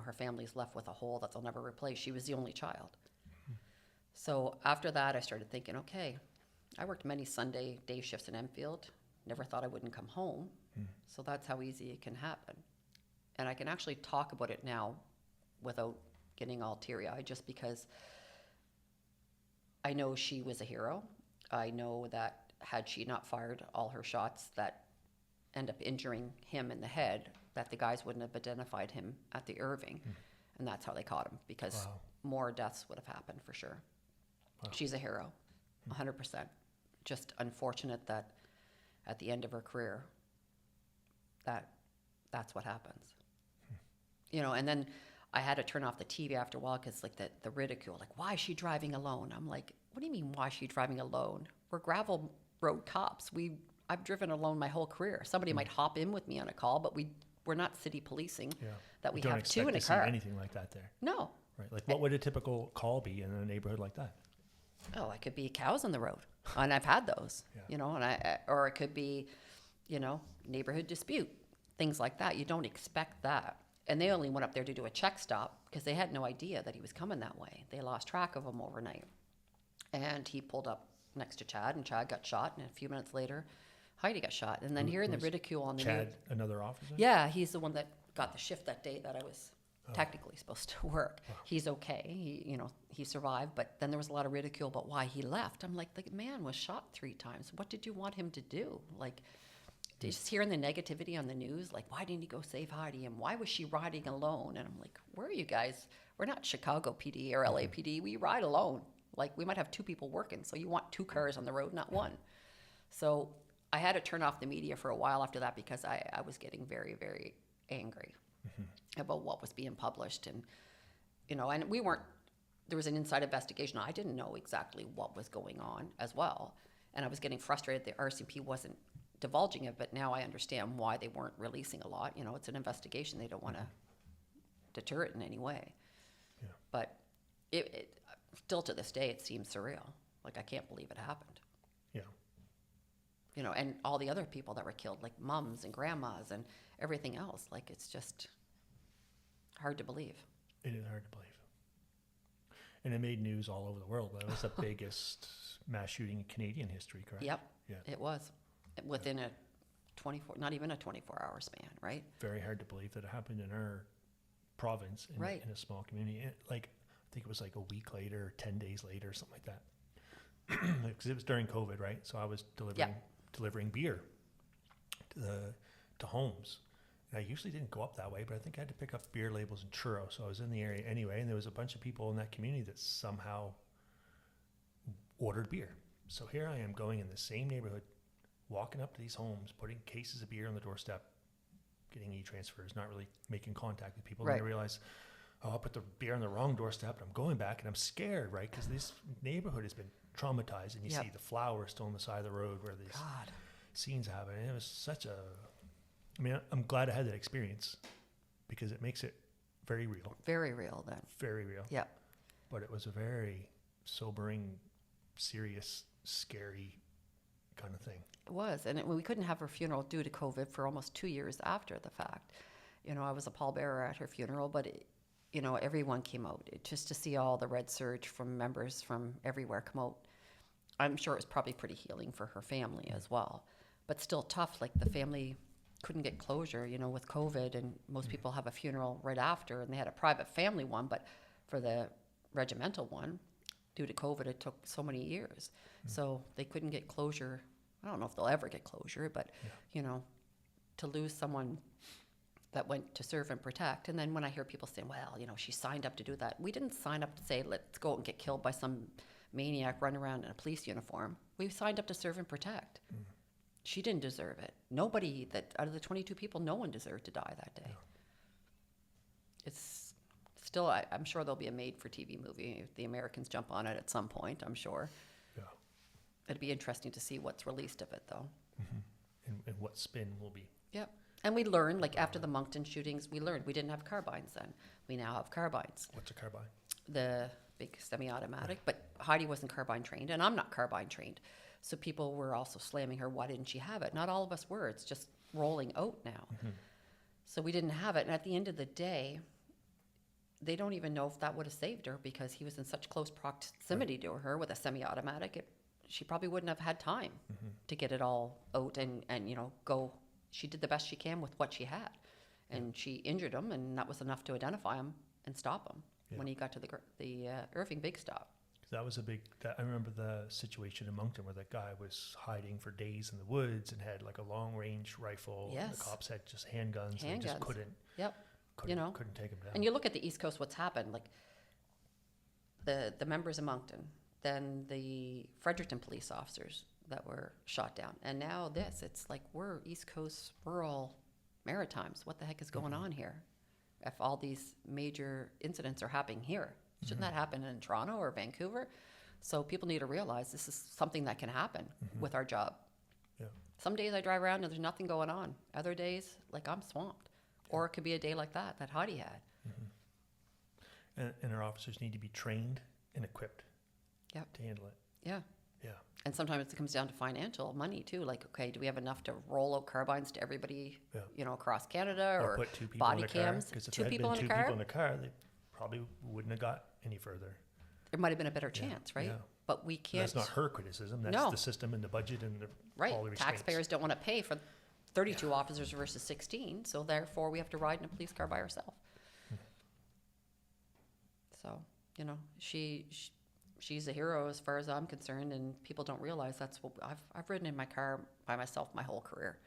her family's left with a hole that they'll never replace. She was the only child. So after that, I started thinking, okay, I worked many Sunday day shifts in Enfield. Never thought I wouldn't come home. So that's how easy it can happen. And I can actually talk about it now without getting all teary-eyed, just because I know she was a hero. I know that had she not fired all her shots that end up injuring him in the head, that the guys wouldn't have identified him at the Irving. And that's how they caught him, because more deaths would have happened for sure. She's a hero, 100%. Just unfortunate that at the end of her career, that's what happens. And then I had to turn off the TV after a while, because like the ridicule, like, why is she driving alone? I'm like, what do you mean, why is she driving alone? We're gravel road cops. I've driven alone my whole career. Somebody might hop in with me on a call, but we're not city policing that we have 2 in a car. See anything like that there. No. Right. Like, what would a typical call be in a neighborhood like that? Oh, it could be cows on the road, and I've had those. Or it could be, neighborhood dispute, things like that. You don't expect that. And they only went up there to do a check stop because they had no idea that he was coming that way. They lost track of him overnight. And he pulled up next to Chad, and Chad got shot. And a few minutes later, Heidi got shot. And then hearing the ridicule on the Chad, news. another officer? Yeah, he's the one that got the shift that day that I was technically supposed to work. He's okay. He survived. But then there was a lot of ridicule about why he left. I'm like, the man was shot 3 times. What did you want him to do? Like, just hearing the negativity on the news, like, why didn't he go save Heidi? And why was she riding alone? And I'm like, where are you guys? We're not Chicago PD or LAPD. We ride alone. Like, we might have 2 people working. So you want 2 cars on the road, not 1. So I had to turn off the media for a while after that, because I was getting very, very angry about what was being published. And, and there was an inside investigation. I didn't know exactly what was going on as well. And I was getting frustrated that RCMP wasn't divulging it, but now I understand why they weren't releasing a lot. It's an investigation. They don't want to deter it in any way. Yeah. But it still to this day, it seems surreal. Like, I can't believe it happened. Yeah. And all the other people that were killed, like mums and grandmas and everything else. Like, it's just hard to believe. It is hard to believe. And it made news all over the world. That was the biggest mass shooting in Canadian history, correct? Yep. Yeah. It was. Within not even a 24-hour span, right? Very hard to believe that it happened in our province, in a small community. I think it was like a week later, 10 days later, something like that. Because it was during COVID, right? So I was delivering beer to homes. And I usually didn't go up that way, but I think I had to pick up beer labels and churros. So I was in the area anyway, and there was a bunch of people in that community that somehow ordered beer. So here I am going in the same neighborhood, walking up to these homes, putting cases of beer on the doorstep, getting e-transfers, not really making contact with people. Right. And I realized, I put the beer on the wrong doorstep, and I'm going back, and I'm scared, right? Because this neighborhood has been traumatized, and you see the flowers still on the side of the road where these scenes happen. And it was such a, I mean, I'm glad I had that experience because it makes it very real. Very real then. Very real. Yeah. But it was a very sobering, serious, scary kind of thing. It was. And we couldn't have her funeral due to COVID for almost 2 years after the fact. You know, I was a pallbearer at her funeral, but, you know, everyone came out. Just to see all the red surge from members from everywhere come out, I'm sure it was probably pretty healing for her family as well. But still tough, like the family couldn't get closure, you know, with COVID, and most people have a funeral right after, and they had a private family one, but for the regimental one, due to COVID, it took so many years. So they couldn't get closure. I don't know if they'll ever get closure, but, you know, to lose someone that went to serve and protect. And then when I hear people saying, well, you know, she signed up to do that. We didn't sign up to say, let's go out and get killed by some maniac running around in a police uniform. We signed up to serve and protect. She didn't deserve it. Nobody that, out of the 22 people, no one deserved to die that day. It's still, I'm sure there'll be a made-for-TV movie if the Americans jump on it at some point, I'm sure. Yeah. It'd be interesting to see what's released of it, though. And what spin will be. Yep. And we learned, like after the Moncton shootings, we learned we didn't have carbines then. We now have carbines. What's a carbine? The big semi-automatic, but Heidi wasn't carbine trained, and I'm not carbine trained. So people were also slamming her, why didn't she have it? Not all of us were. It's just rolling out now. So we didn't have it. And at the end of the day, they don't even know if that would have saved her because he was in such close proximity to her with a semi-automatic. She probably wouldn't have had time to get it all out and you know, go. She did the best she can with what she had. And she injured him, and that was enough to identify him and stop him when he got to the Irving Big Stop. That was a big, I remember the situation in Moncton where that guy was hiding for days in the woods and had like a long range rifle. Yes. And the cops had just handguns. And they just couldn't. You know, couldn't take him down. And you look at the East Coast, what's happened, like the members of Moncton, then the Fredericton police officers that were shot down. And now this, it's like we're East Coast rural Maritimes. What the heck is going on here? If all these major incidents are happening here, shouldn't that happen in Toronto or Vancouver? So people need to realize this is something that can happen with our job. Yeah. Some days I drive around and there's nothing going on. Other days, like I'm swamped. Or it could be a day like that Heidi had. And our officers need to be trained and equipped to handle it. Yeah. Yeah. And sometimes it comes down to financial money too. Like, okay, do we have enough to roll out carbines to everybody, you know, across Canada, or put two people body in a car? cams? Because if Two there had people been in a two car, people in a car, they probably wouldn't have got any further. there might have been a better chance, right? Yeah. But we can't. That's not her criticism. That's the system and the budget and all the restraints. Taxpayers don't want to pay for 32 officers versus 16, so therefore we have to ride in a police car by ourselves. So, you know, she's a hero as far as I'm concerned, and people don't realize that's what I've ridden in my car by myself my whole career.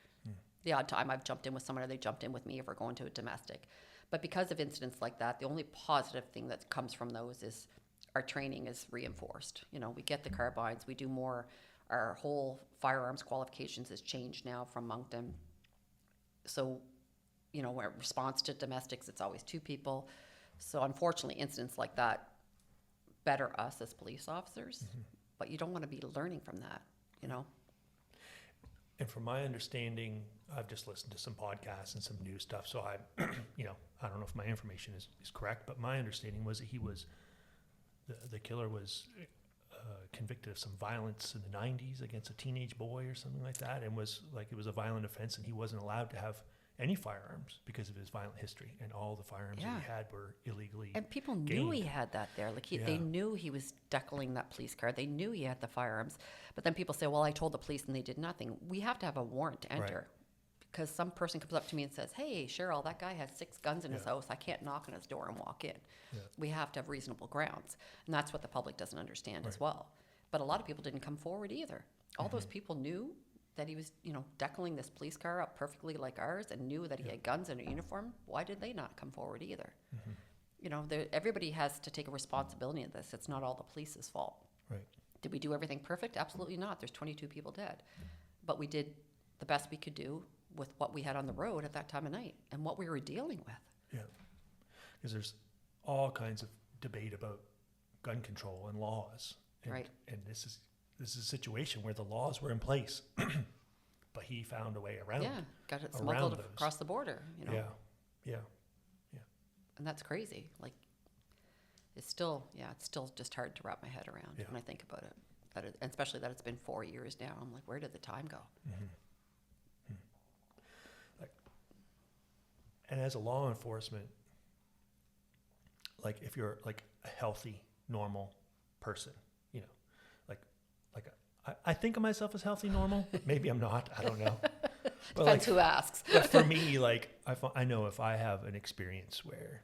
The odd time I've jumped in with someone or they jumped in with me if we're going to a domestic. But because of incidents like that, the only positive thing that comes from those is our training is reinforced. You know, we get the carbines, we do more. Our whole firearms qualifications has changed now from Moncton. So, you know, in response to domestics, it's always two people. So unfortunately, incidents like that better us as police officers, but you don't want to be learning from that, you know? And from my understanding, I've just listened to some podcasts and some news stuff. So I, you know, I don't know if my information is correct, but my understanding was that he was, the killer was convicted of some violence in the 90s against a teenage boy or something like that, and was like, it was a violent offense, and he wasn't allowed to have any firearms because of his violent history, and all the firearms that he had were illegally And people gained. knew he had that there. Like they knew he was deckling that police car. They knew he had the firearms. But then people say, well, I told the police and they did nothing. We have to have a warrant to enter. Right. Because some person comes up to me and says, hey, Cheryl, that guy has 6 guns in his house. I can't knock on his door and walk in. We have to have reasonable grounds. And that's what the public doesn't understand as well. But a lot of people didn't come forward either. All those people knew that he was, you know, deckling this police car up perfectly like ours, and knew that he had guns and a uniform. Why did they not come forward either? You know, everybody has to take a responsibility in this. It's not all the police's fault. Right. Did we do everything perfect? Absolutely not. There's 22 people dead. But we did the best we could do with what we had on the road at that time of night and what we were dealing with. Yeah. Because there's all kinds of debate about gun control and laws. And, Right. And this is a situation where the laws were in place, but he found a way around. Yeah, got it around smuggled those. across the border, you know. Yeah. And that's crazy. Like, it's still just hard to wrap my head around Yeah. when I think about it. And especially that it's been 4 years now. I'm like, where did the time go? And as a law enforcement, like if you're like a healthy, normal person, you know, I think of myself as healthy, normal. Maybe I'm not. I don't know. But Depends who asks. but for me, like I know if I have an experience where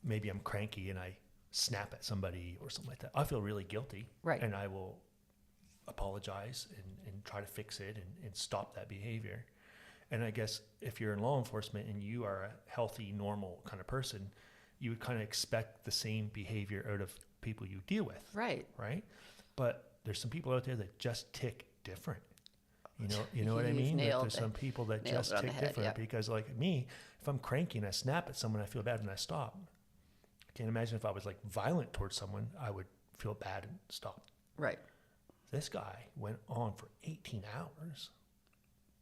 maybe I'm cranky and I snap at somebody or something like that, I feel really guilty. Right. And I will apologize and try to fix it and stop that behavior. And I guess if you're in law enforcement and you are a healthy, normal kind of person, you would kind of expect the same behavior out of people you deal with. Right. Right. But there's some people out there that just tick different. You know what I You've mean? Like nailed there's it. some people that Nailed just it on the tick head, different yeah. because like me, if I'm cranky and I snap at someone, I feel bad and I stop. I can't imagine if I was like violent towards someone, I would feel bad and stop. Right. This guy went on for 18 hours.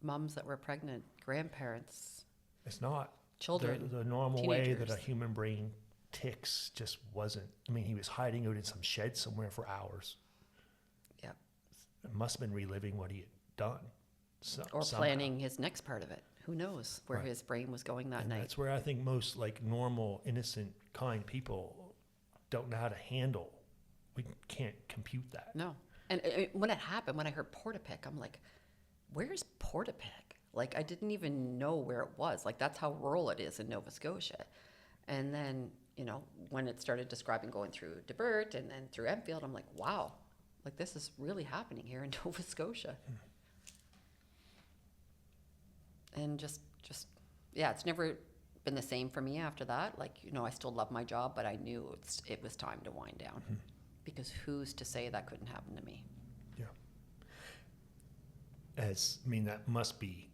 Moms that were pregnant, grandparents, It's not children, the normal way that a teenagers. human brain ticks just wasn't. I mean, he was hiding out in some shed somewhere for hours. Yeah. It must have been reliving what he had done. Or Somehow. planning his next part of it. Who knows where Right. his brain was going that And night. that's where I think most like normal, innocent, kind people don't know how to handle. We can't compute that. No. And when it happened, when I heard Portapic, I'm like, where's Portapic? Like, I didn't even know where it was. Like, that's how rural it is in Nova Scotia. And then, you know, when it started describing going through DeBert and then through Enfield, I'm like, wow, like this is really happening here in Nova Scotia. And just, yeah, it's never been the same for me after that. Like, you know, I still love my job, but I knew it was time to wind down. Because who's to say that couldn't happen to me? Yeah. I mean, that must be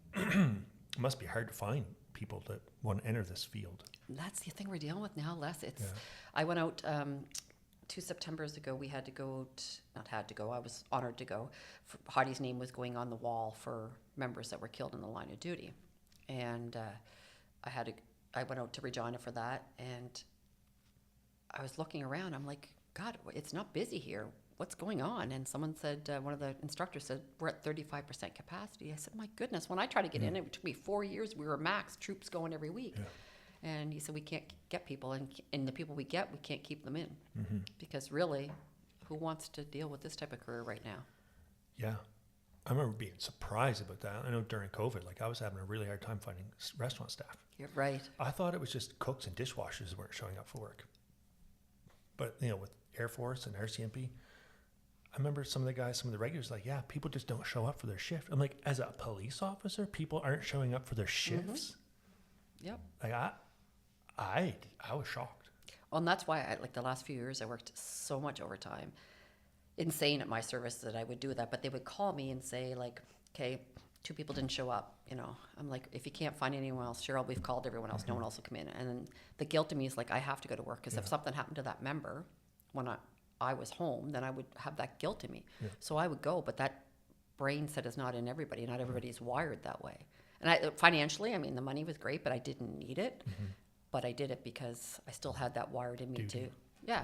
must be hard to find people that want to enter this field. And that's the thing we're dealing with now, Les. It's. Yeah. I went out 2 Septembers ago. We had to go. Not had to go. I was honored to go. Hottie's name was going on the wall for members that were killed in the line of duty, and I went out to Regina for that, and I was looking around. I'm like, God, it's not busy here. What's going on? And someone said, one of the instructors said, we're at 35% capacity. I said, my goodness, when I tried to get in, it took me 4 years. We were max, troops going every week. Yeah. And he said, we can't get people. And the people we get, we can't keep them in. Because really, who wants to deal with this type of career right now? Yeah. I remember being surprised about that. I know during COVID, like I was having a really hard time finding restaurant staff. You're right. I thought it was just cooks and dishwashers that weren't showing up for work. But, you know, with Air Force and RCMP, I remember some of the regulars like, yeah, people just don't show up for their shift. I'm like, as a police officer, people aren't showing up for their shifts? Yep. Like, I was shocked. Well, and that's why, like the last few years, I worked so much overtime. Insane at my service that I would do that. But they would call me and say, like, okay, 2 people didn't show up. You know, I'm like, if you can't find anyone else, Cheryl, we've called everyone else. No one else will come in. And then the guilt to me is like, I have to go to work because if something happened to that member when I was home, then I would have that guilt in me. Yeah. So I would go, but that brain set is not in everybody. Not everybody's wired that way. And financially, I mean, the money was great, but I didn't need it. But I did it because I still had that wired in me to,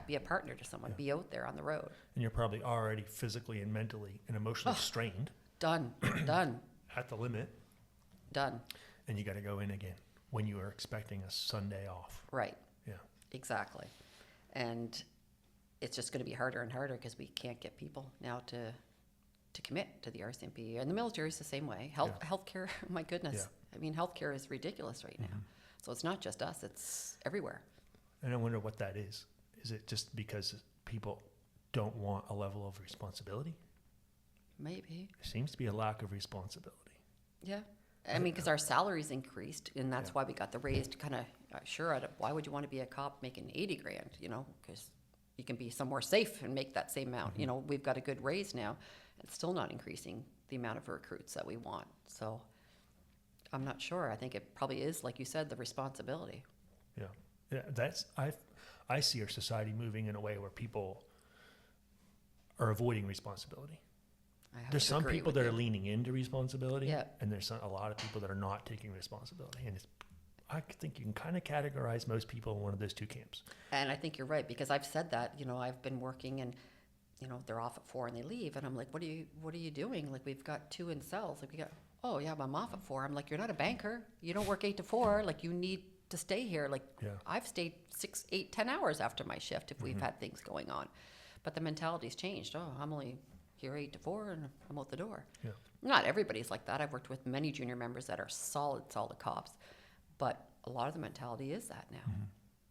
be a partner to someone, be out there on the road. And you're probably already physically and mentally and emotionally strained. Done. At the limit. Done. And you got to go in again when you are expecting a Sunday off. Right. Yeah. Exactly. And it's just going to be harder and harder because we can't get people now to commit to the RCMP. And the military is the same way. Healthcare, my goodness. Yeah. I mean, healthcare is ridiculous right now. So it's not just us, it's everywhere. And I wonder what that is. Is it just because people don't want a level of responsibility? Maybe. There seems to be a lack of responsibility. Yeah. I mean, because our salaries increased, and that's why we got the raised kind of, why would you want to be a cop making 80 grand, you know, because you can be somewhere safe and make that same amount. You know, we've got a good raise now. It's still not increasing the amount of recruits that we want. So I'm not sure. I think it probably is, like you said, the responsibility. Yeah. I see our society moving in a way where people are avoiding responsibility. There's some people that are leaning into responsibility, and there's a lot of people that are not taking responsibility. And I think you can kind of categorize most people in one of those two camps. And I think you're right, because I've said that, I've been working and, they're off at 4 and they leave. And I'm like, what are you doing? Like, we've got 2 in cells. Like, oh yeah, but I'm off at 4. I'm like, you're not a banker. You don't work 8 to 4. Like, you need to stay here. Like, I've stayed 6, 8, 10 hours after my shift if we've had things going on. But the mentality's changed. Oh, I'm only here 8 to 4 and I'm out the door. Yeah. Not everybody's like that. I've worked with many junior members that are solid cops, but a lot of the mentality is that now.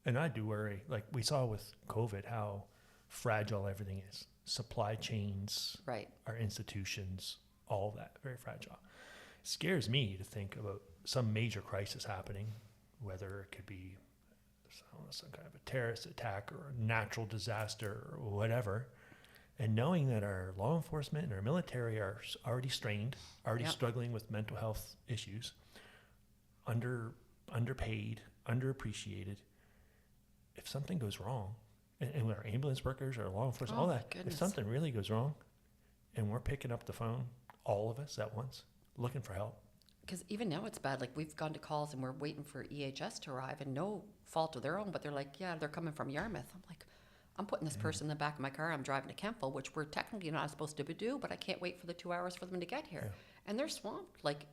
And I do worry, like we saw with COVID, how fragile everything is. Supply chains, right, our institutions, all that, very fragile. It scares me to think about some major crisis happening, whether it could be some kind of a terrorist attack or a natural disaster or whatever. And knowing that our law enforcement and our military are already strained, already struggling with mental health issues, underpaid, underappreciated, if something goes wrong, and with our ambulance workers, our law enforcement, all that, if something really goes wrong, and we're picking up the phone, all of us at once, looking for help. Because even now it's bad. Like, we've gone to calls and we're waiting for EHS to arrive, and no fault of their own, but they're like, yeah, they're coming from Yarmouth. I'm like, I'm putting this person in the back of my car. I'm driving to Kempville, which we're technically not supposed to do, but I can't wait for the 2 hours for them to get here. Yeah. And they're swamped. Like,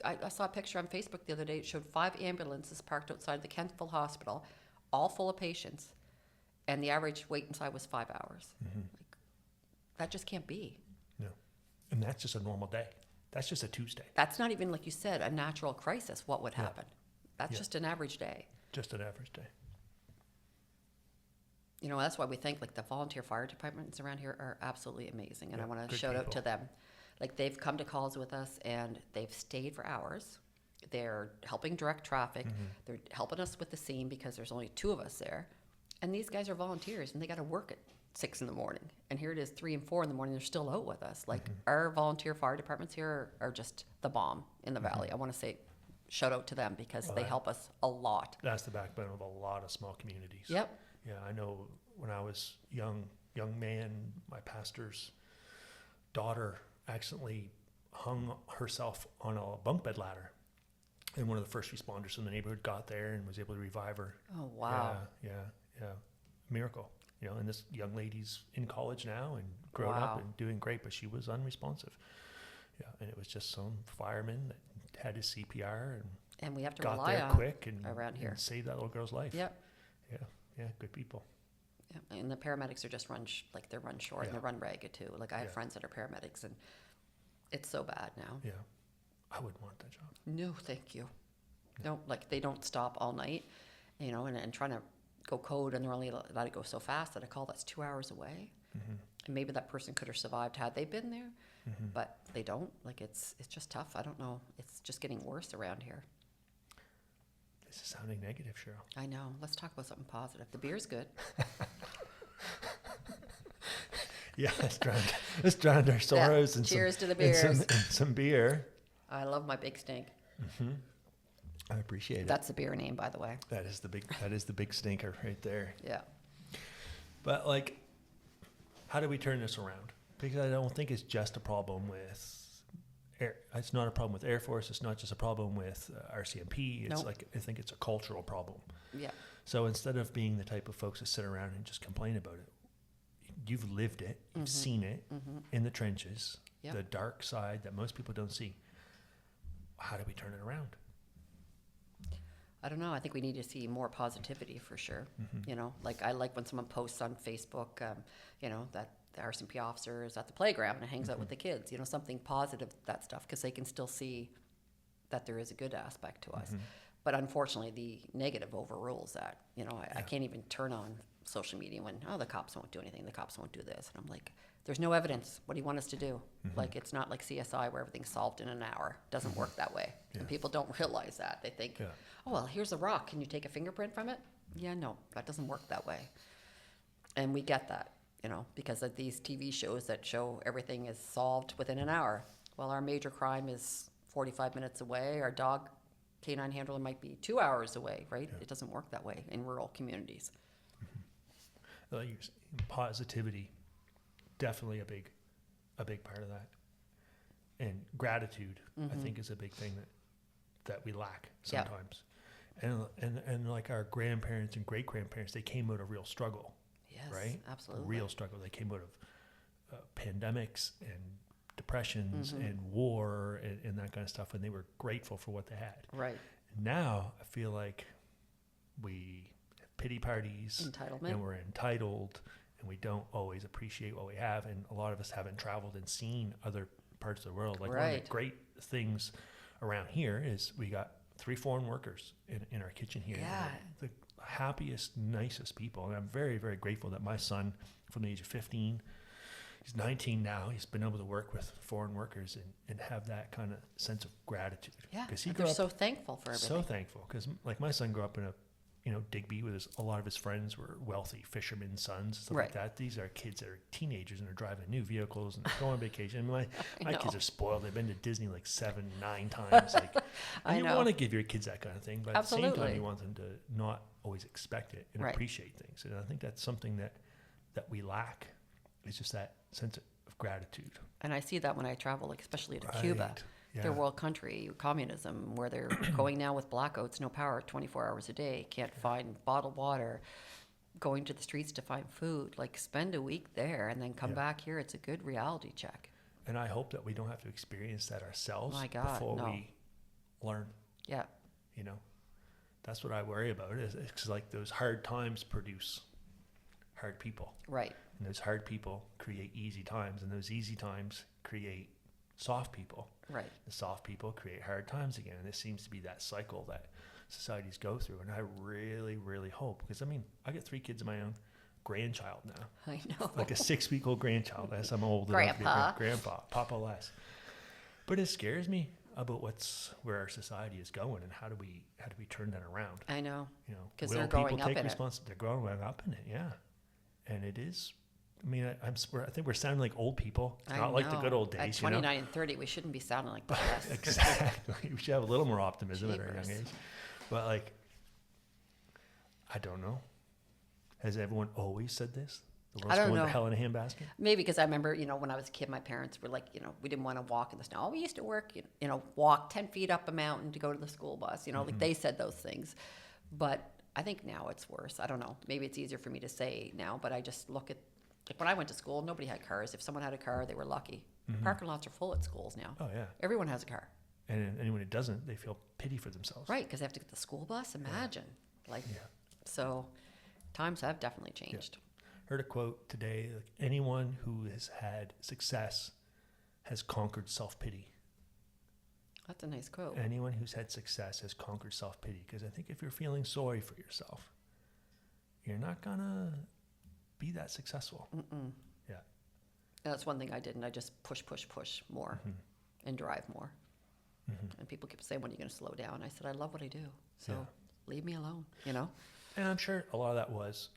I saw a picture on Facebook the other day. It showed 5 ambulances parked outside the Kempville Hospital, all full of patients, and the average wait inside was 5 hours. Like, that just can't be. No, and that's just a normal day. That's just a Tuesday. That's not even, like you said, a natural crisis. What would happen? That's just an average day. Just an average day. That's why we think, like, the volunteer fire departments around here are absolutely amazing. And I want to shout out to them. Like, they've come to calls with us and they've stayed for hours. They're helping direct traffic. They're helping us with the scene because there's only 2 of us there. And these guys are volunteers and they got to work at 6 in the morning. And here it is 3 and 4 in the morning. They're still out with us. Like, our volunteer fire departments here are just the bomb in the valley. I want to say shout out to them because they help us a lot. That's the backbone of a lot of small communities. Yep. Yeah, I know when I was young man, my pastor's daughter accidentally hung herself on a bunk bed ladder. And one of the first responders from the neighborhood got there and was able to revive her. Oh, wow. Yeah. Miracle. And this young lady's in college now and grown up and doing great, but she was unresponsive. Yeah, and it was just some fireman that had his CPR and we have to got rely there on quick around here and saved that little girl's life. Yep. Yeah, good people. Yeah, and the paramedics are just they're run short and they run ragged too. Like, I have friends that are paramedics and it's so bad now. Yeah, I wouldn't want that job. No, thank you. No, like, they don't stop all night, and trying to go code, and they're only allowed to go so fast that a call that's 2 hours away. And maybe that person could have survived had they been there, but they don't. Like, it's just tough. I don't know. It's just getting worse around here. This is sounding negative, Cheryl. I know. Let's talk about something positive. The beer's good. Yeah, let's drown our sorrows and cheers to the beers. And some beer. I love my big stink. I appreciate it. That's the beer name, by the way. That is the big stinker right there. Yeah. But, like, how do we turn this around? Because I don't think it's just a problem with it's not a problem with Air Force. It's not just a problem with RCMP. It's I think it's a cultural problem. Yeah. So instead of being the type of folks that sit around and just complain about it, you've lived it, you've seen it in the trenches, the dark side that most people don't see. How do we turn it around? I don't know. I think we need to see more positivity for sure. Like, I like when someone posts on Facebook, that the RCMP officer is at the playground and hangs out with the kids, something positive, that stuff, because they can still see that there is a good aspect to us. But unfortunately, the negative overrules that. I can't even turn on social media when, the cops won't do anything, the cops won't do this. And I'm like, there's no evidence. What do you want us to do? Like, it's not like CSI where everything's solved in an hour. It doesn't work that way. And people don't realize that. They think, oh, well, here's a rock. Can you take a fingerprint from it? Yeah, no, that doesn't work that way. And we get that, because of these TV shows that show everything is solved within an hour. Well, our major crime is 45 minutes away. Our dog canine handler might be 2 hours away, right? It doesn't work that way in rural communities. like positivity, definitely a big part of that. And gratitude, I think, is a big thing that we lack sometimes. And like our grandparents and great grandparents, they came out of real struggle. Yes, right? absolutely. Real struggle. They came out of pandemics and depressions and war and that kind of stuff, and they were grateful for what they had. Right. And now I feel like we have pity parties, Entitlement. and we're entitled, and we don't always appreciate what we have. And a lot of us haven't traveled and seen other parts of the world. Like one of the great things around here is we got 3 foreign workers in our kitchen here. Yeah. The happiest, nicest people. And I'm very, very grateful that my son, from the age of 15, he's 19 now, he's been able to work with foreign workers and have that kind of sense of gratitude. Yeah, because they're so thankful for everything. So thankful, because like my son grew up in Digby with a lot of his friends were wealthy fishermen's sons, stuff like that. These are kids that are teenagers and are driving new vehicles and going on vacation. And my kids are spoiled. They've been to Disney like 7, 9 times. Like, and you want to give your kids that kind of thing, but at the same time, you want them to not always expect it and appreciate things. And I think that's something that we lack. It's just that sense of gratitude. And I see that when I travel, like especially to Cuba. Yeah. Third world country, communism, where they're going now with blackouts, no power, 24 hours a day, can't find bottled water, going to the streets to find food. Like, spend a week there and then come back here. It's a good reality check. And I hope that we don't have to experience that ourselves before we learn. Yeah. You know, that's what I worry about. It's like those hard times produce hard people. Right. And those hard people create easy times, and those easy times create soft people. Right. The soft people create hard times again. And this seems to be that cycle that societies go through. And I really, really hope, because I got 3 kids of my own, grandchild now. I know. Like a 6-week-old grandchild. Yes, I'm old enough to be grandpa, Papa less. But it scares me about where our society is going, and how do we turn that around? I know. You know, because they're growing up in it. They're growing up in it, yeah. And it is. I mean, I think we're sounding like old people. It's not like the good old days. At 29 and 30, we shouldn't be sounding like this. Exactly. We should have a little more optimism at our young age. But like, I don't know. Has everyone always said this? The world's going to hell in a handbasket? Maybe because I remember, when I was a kid, my parents were like, we didn't want to walk in the snow. We used to work, walk 10 feet up a mountain to go to the school bus. Like they said those things. But I think now it's worse. I don't know. Maybe it's easier for me to say now, but I just look at, like when I went to school, nobody had cars. If someone had a car, they were lucky. Parking lots are full at schools now. Oh, yeah. Everyone has a car. And anyone who doesn't, they feel pity for themselves. Right, because they have to get the school bus. Imagine. So times have definitely changed. Yeah. Heard a quote today, like, anyone who has had success has conquered self-pity. That's a nice quote. Anyone who's had success has conquered self-pity. Because I think if you're feeling sorry for yourself, you're not going to be that successful. Yeah. That's one thing I did, and I just push more and drive more. And people keep saying, when are you going to slow down? I said, I love what I do. So leave me alone, And I'm sure a lot of that was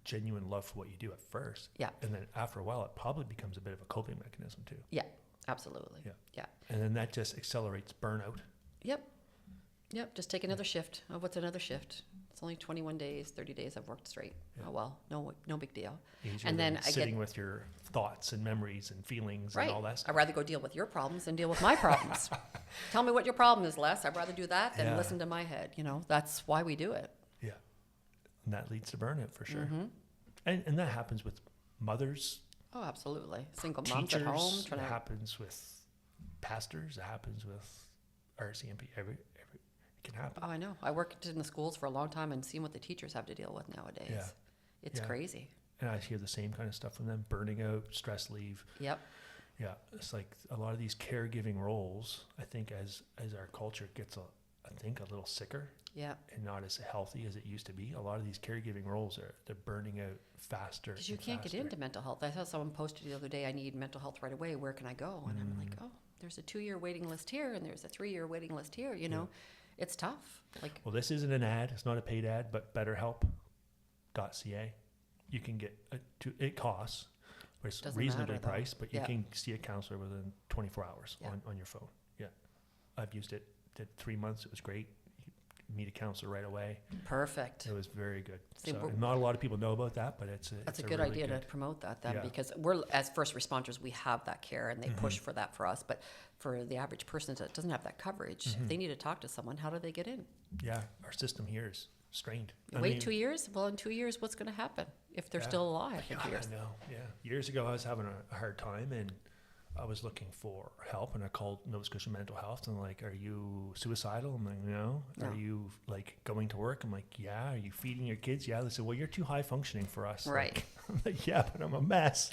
genuine love for what you do at first. Yeah. And then after a while, it probably becomes a bit of a coping mechanism too. Yeah, absolutely. Yeah. And then that just accelerates burnout. Yep, just take another shift. Oh, what's another shift? It's only 21 days, 30 days I've worked straight. Yeah. Oh, well, no big deal. Easier and then sitting with your thoughts and memories and feelings and all that stuff. I'd rather go deal with your problems than deal with my problems. Tell me what your problem is, Les. I'd rather do that than listen to my head. That's why we do it. Yeah. And that leads to burnout for sure. And that happens with mothers. Oh, absolutely. Single teachers, moms at home. It happens with pastors. It happens with RCMP. It can happen. Oh, I know. I worked in the schools for a long time and seen what the teachers have to deal with nowadays. Yeah. It's crazy. And I hear the same kind of stuff from them, burning out, stress leave. Yep. Yeah. It's like a lot of these caregiving roles, I think as our culture gets a little sicker. Yeah. And not as healthy as it used to be. A lot of these caregiving roles they're burning out faster. Because you can't get into mental health. I saw someone posted the other day, I need mental health right away. Where can I go? And I'm like, oh, there's a 2-year waiting list here and there's a 3-year waiting list here, It's tough. Well, this isn't an ad. It's not a paid ad, but BetterHelp.ca. You can get it costs, but it's reasonably priced. But you can see a counselor within 24 hours on your phone. Yeah, I've used it. Did 3 months. It was great. meet a counselor right away. Perfect. It was very good. See, So not a lot of people know about that, but That's it's a good really idea to promote that then, Yeah. because we're, as first responders, we have that care and they push for that for us. But for the average person that doesn't have that coverage, if they need to talk to someone, how do they get in? Yeah, our system here is strained. Wait 2 years? Well, in 2 years, what's going to happen if they're still alive in 2 years? I know, yeah. Years ago, I was having a hard time, and I was looking for help, and I called Nova Scotia Mental Health, and like, are you suicidal? I'm like, no. No. Are you like going to work? I'm like, yeah. Are you feeding your kids? Yeah. They said, well, you're too high functioning for us. Right. Like, I'm like, yeah, but I'm a mess.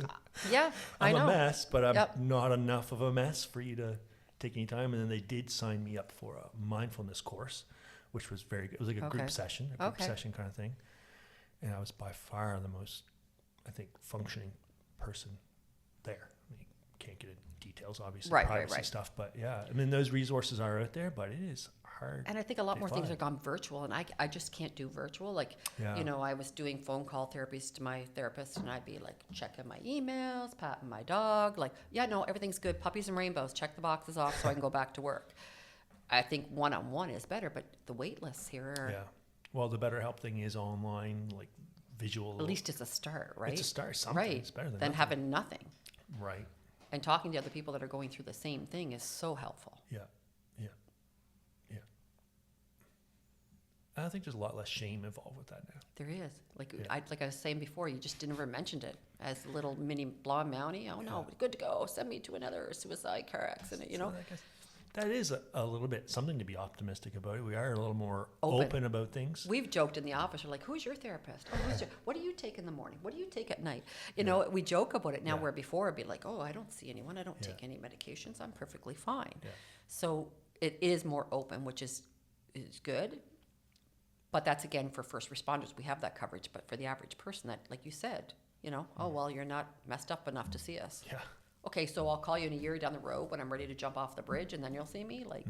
Yeah, I know. I'm a mess, but I'm Yep. not enough of a mess for you to take any time. And then they did sign me up for a mindfulness course, which was very good. It was like a Okay. group session, kind of thing. And I was by far the most, I think, functioning person there. I mean, can't get into details, obviously, Right, privacy right. stuff, but yeah, I mean, those resources are out there, but it is hard. And I think a lot to more things find. are gone virtual, and I just can't do virtual. Like, Yeah. you know, I was doing phone call therapies to my therapist, and I'd be like checking my emails, patting my dog, like, yeah, no, everything's good. Puppies and rainbows, check the boxes off so I can go back to work. I think one-on-one is better, but the wait lists here are, Yeah. Well, the BetterHelp thing is online, like visual. at least it's a start, right? It's a start, something. Right. It's better than than nothing. having nothing. Right. And talking to other people that are going through the same thing is so helpful. Yeah. Yeah. Yeah. And I think there's a lot less shame involved with that now. There is. Like Yeah. like I was saying before, you just never mentioned it as a little mini blonde mountie. Oh no, good to go. Send me to another suicide car accident, you know? So I guess that is a little bit something to be optimistic about. We are a little more Open. open about things. We've joked in the office, we're like, who's your therapist? Oh, what do you take in the morning? What do you take at night? You know, we joke about it now, Yeah. where before it'd be like, oh, I don't see anyone. I don't Yeah. take any medications. I'm perfectly fine. Yeah. So it is more open, which is good. But that's, again, for first responders. We have that coverage. But for the average person that, like you said, you know, oh, well, you're not messed up enough to see us. Yeah. Okay, so I'll call you in a year down the road when I'm ready to jump off the bridge, and then you'll see me. Like,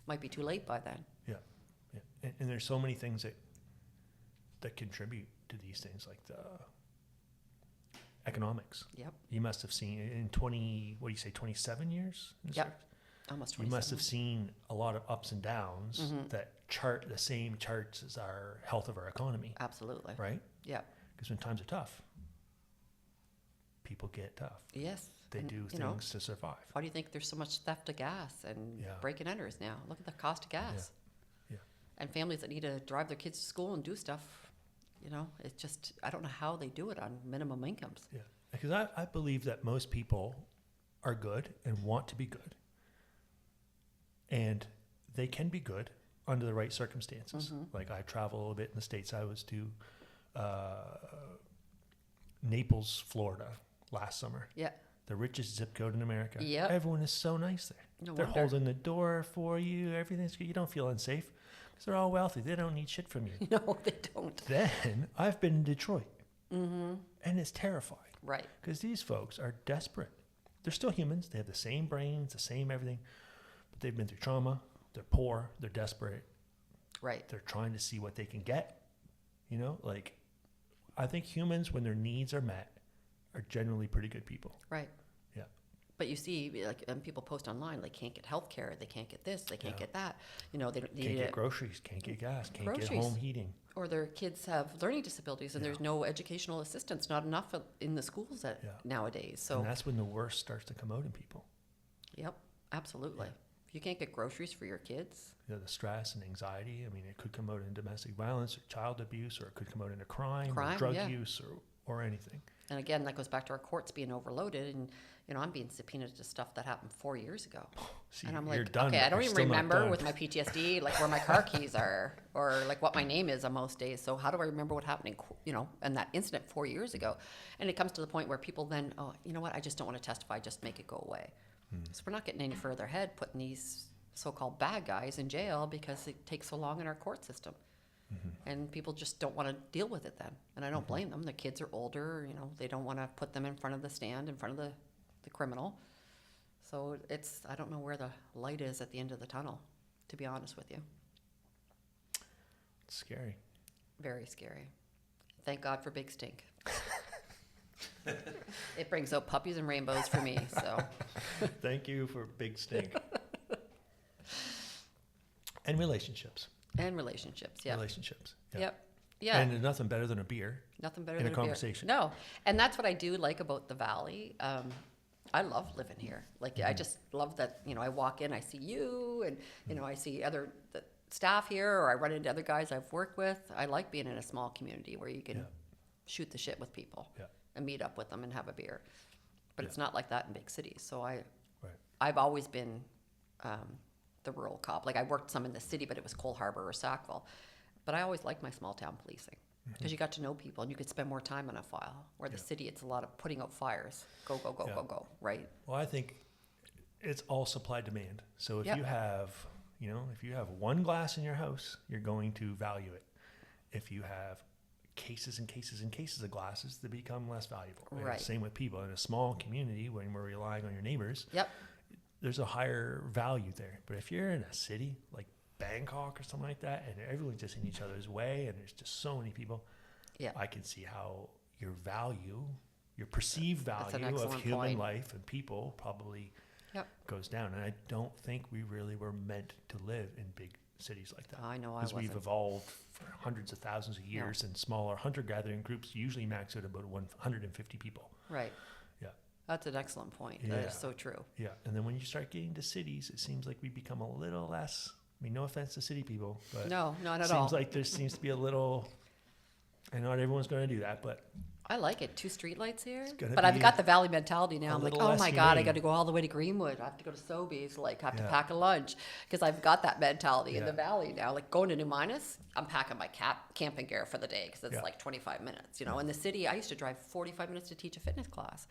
might be too late by then. Yeah. Yeah. And there's so many things that contribute to these things, like the economics. Yep. You must have seen in 27 years? in Yep. service? Almost You 27. must have seen a lot of ups and downs that chart the same charts as our health of our economy, Absolutely. right? Yep. Because when times are tough, people get tough. Yes. They And, do you know, things to survive. why do you think there's so much theft of gas and Yeah. break and enters now? Look at the cost of gas. Yeah. And families that need to drive their kids to school and do stuff, you know, it's just, I don't know how they do it on minimum incomes. Yeah. Because I believe that most people are good and want to be good. And they can be good under the right circumstances. Like, I travel a little bit in the States. I was to Naples, Florida last summer. Yeah. The richest zip code in America. Yep. Everyone is so nice there. No They're wonder. holding the door for you. Everything's good. You don't feel unsafe because they're all wealthy. They don't need shit from you. No, they don't. Then I've been in Detroit, and it's terrifying Right. because these folks are desperate. They're still humans. They have the same brains, the same everything, but they've been through trauma. They're poor. They're desperate. Right. They're trying to see what they can get. You know, like, I think humans, when their needs are met, are generally pretty good people. Right. Yeah. But you see, like, and people post online, they can't get health care, they can't get this, they can't Yeah. get that. You know, they don't Can't need get it. groceries, can't get gas, can't Groceries. get home heating. Or their kids have learning disabilities and there's no educational assistance, not enough in the schools Yeah. nowadays. So, And that's when the worst starts to come out in people. yep, absolutely. Yeah. If you can't get groceries for your kids, You know, the stress and anxiety. I mean, it could come out in domestic violence or child abuse, or it could come out in a crime or drug yeah. use or anything. and again, that goes back to our courts being overloaded. And, you know, I'm being subpoenaed to stuff that happened 4 years ago. See, And I'm you're like, done, okay, but I don't you're even still not remember done. with my PTSD, like where my car keys are, or like what my name is on most days. So how do I remember what happened, you know, and that incident 4 years ago? And it comes to the point where people then, oh, you know what? I just don't want to testify. Just make it go away. So we're not getting any further ahead, putting these so-called bad guys in jail because it takes so long in our court system. And people just don't want to deal with it then. And I don't blame them. The kids are older, you know, they don't want to put them in front of the stand, in front of the criminal. So it's, I don't know where the light is at the end of the tunnel, to be honest with you. It's scary. Very scary. Thank God for Big Stink. It brings out puppies and rainbows for me, so. Thank you for Big Stink. And relationships. And relationships. Yeah. Relationships. Yeah. Yep. Yeah. And there's nothing better than a beer. Nothing better in than a conversation. Beer. No. And that's what I do like about the Valley. I love living here. Like, I just love that, I walk in, I see you, and, I see other the staff here, or I run into other guys I've worked with. I like being in a small community where you can shoot the shit with people and meet up with them and have a beer. But it's not like that in big cities. So I've always been the rural cop. Like, I worked some in the city, but it was Cole Harbour or Sackville. But I always liked my small town policing. Because you got to know people and you could spend more time on a file. Where the city, it's a lot of putting out fires. Go, go, go, go, go, right? Well, I think it's all supply demand. So if you have, if you have one glass in your house, you're going to value it. If you have cases and cases and cases of glasses, they become less valuable. Right. Same with people. In a small community, when we're relying on your neighbors, there's a higher value there. But if you're in a city like Bangkok or something like that, and everyone's just in each other's way, and there's just so many people, I can see how your value, your perceived value of human life and people probably goes down. And I don't think we really were meant to live in big cities like that. I know, because we've evolved for hundreds of thousands of years, and smaller hunter-gathering groups usually max out about 150 people. Right. Yeah. That's an excellent point. That is so true. Yeah. And then when you start getting to cities, it seems like we become a little less. I mean, no offense to city people, but no, not at all. Seems like there seems to be a little, and not everyone's going to do that, but I like it. 2 streetlights here, but I've got the Valley mentality now. I'm like, oh my God, I got to go all the way to Greenwood. I have to go to Sobeys, like have to pack a lunch, because I've got that mentality in the Valley now. Like going to New Minas, I'm packing my camping gear for the day because it's like 25 minutes. In the city, I used to drive 45 minutes to teach a fitness class,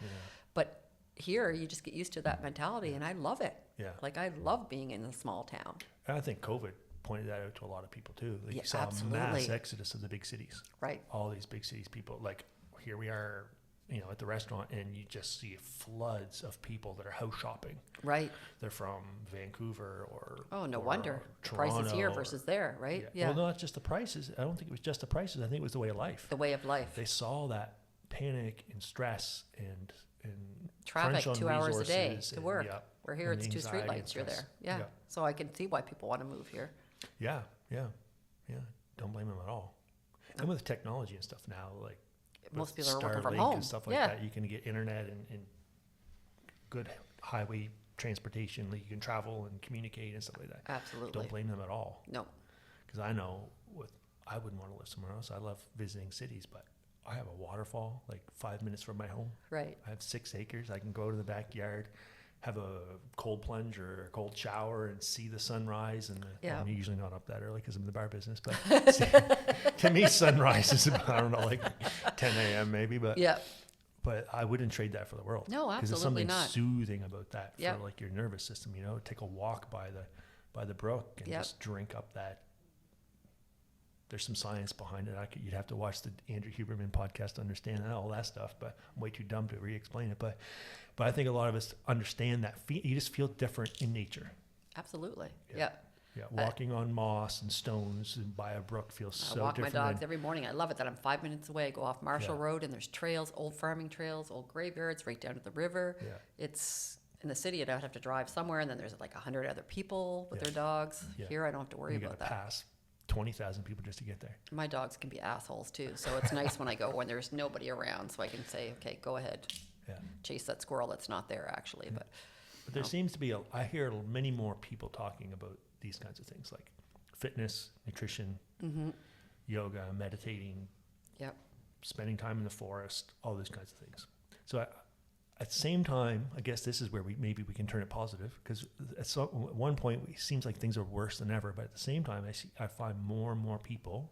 but here you just get used to that mentality, and I love it. Yeah. Like, I love being in a small town. And I think COVID pointed that out to a lot of people too. Like, you saw absolutely. A mass exodus of the big cities. Right. All these big cities, people, like, here we are, at the restaurant, and you just see floods of people that are house shopping. Right. They're from Vancouver or no wonder. The prices here versus there, right? Yeah. Well, not just the prices. I don't think it was just the prices. I think it was the way of life. The way of life. They saw that panic and stress and traffic 2 hours a day to work. Where here it's 2 streetlights, you're there. Yeah. So I can see why people want to move here. Yeah. Don't blame them at all. And with technology and stuff now, like most people are working Starlink from home and stuff like that, you can get internet and good highway transportation. Like you can travel and communicate and stuff like that. Absolutely. Don't blame them at all. No. Because I know I wouldn't want to live somewhere else. I love visiting cities, but I have a waterfall like 5 minutes from my home. Right. I have 6 acres. I can go to the backyard, have a cold plunge or a cold shower, and see the sunrise. And I'm usually not up that early because I'm in the bar business. But to me, sunrise is about, I don't know, like 10 a.m. maybe. But but I wouldn't trade that for the world. No, absolutely because there's something not. Soothing about that for like your nervous system. Take a walk by the brook and just drink up that. There's some science behind it. You'd have to watch the Andrew Huberman podcast to understand all that stuff, but I'm way too dumb to re-explain it. But I think a lot of us understand that you just feel different in nature. Absolutely. Yeah. Walking on moss and stones and by a brook feels so different. I walk my dogs every morning. I love it that I'm 5 minutes away. I go off Marshall Road and there's trails, old farming trails, old graveyards right down to the river. Yeah. It's in the city. I'd have to drive somewhere, and then there's like 100 other people with their dogs. Yeah. Here, I don't have to worry about that. Pass 20,000 people just to get there. My dogs can be assholes too, so it's nice when I go when there's nobody around, so I can say, okay, go ahead, chase that squirrel that's not there actually. But there seems to be I hear many more people talking about these kinds of things like fitness, nutrition, yoga, meditating, spending time in the forest, all those kinds of things. So at the same time, I guess this is where we can turn it positive, because at one point it seems like things are worse than ever. But at the same time, I find more and more people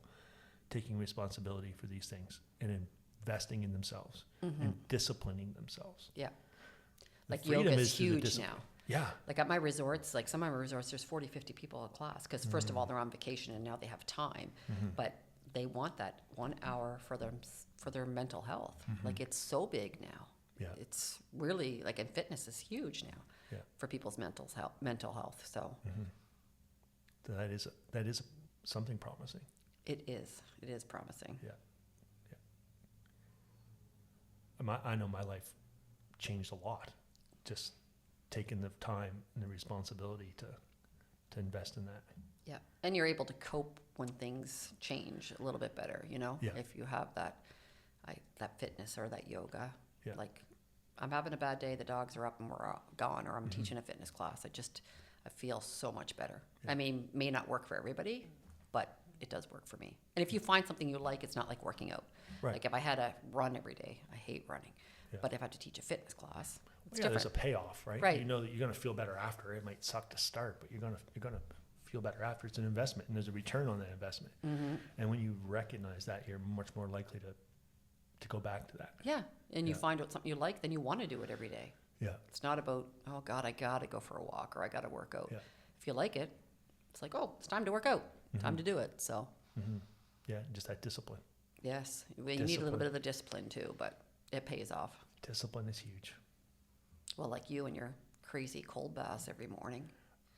taking responsibility for these things and investing in themselves and disciplining themselves. Yeah, like yoga is huge now. Yeah. Like at my resorts, like some of my resorts, there's 40, 50 people in class because first of all, they're on vacation and now they have time, but they want that 1 hour for their mental health. Like it's so big now. Yeah. It's really like, and fitness is huge now for people's mental health. So that is something promising. It is promising. Yeah. I know my life changed a lot, just taking the time and the responsibility to to invest in that. Yeah. And you're able to cope when things change a little bit better, you know, Yeah. if you have that fitness or that yoga. Yeah. Like, I'm having a bad day, the dogs are up and we're gone, or I'm teaching a fitness class. I feel so much better. Yeah. I mean, may not work for everybody, but it does work for me. And if you find something you like, it's not like working out. Right. Like if I had to run every day, I hate running. Yeah. But if I had to teach a fitness class, it's Yeah, different. there's a payoff, right? Right. You know that you're going to feel better after. It might suck to start, but you're going to feel better after. It's an investment, and there's a return on that investment. Mm-hmm. And when you recognize that, you're much more likely to go back to that. Yeah. And you Yeah. find out something you like, then you want to do it every day. Yeah. It's not about, oh God, I got to go for a walk or I got to work out. Yeah. If you like it, it's like, oh, it's time to work out, time to do it. So, Mm-hmm. Yeah, just that discipline. yes, you need a little Discipline. bit of the discipline too, but it pays off. Discipline is huge. Well, like you and your crazy cold baths every morning.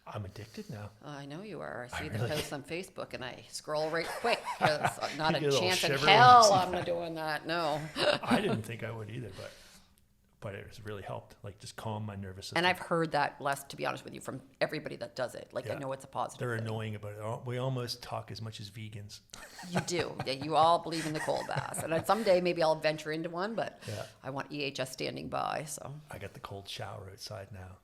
I'm addicted now. I know you are. I see I the really- posts on Facebook and I scroll right quick. 'Cause not You a get a little chance in shiver when you hell see I'm not doing that. No. I didn't think I would either, but it has really helped. Like just calm my nervous system. And I've heard that less, to be honest with you, from everybody that does it. Like, I Yeah. know it's a positive They're thing. annoying about it. We almost talk as much as vegans. You do. Yeah, you all believe in the cold baths. And then someday maybe I'll venture into one, but Yeah. I want EHS standing by. So, I got the cold shower outside now.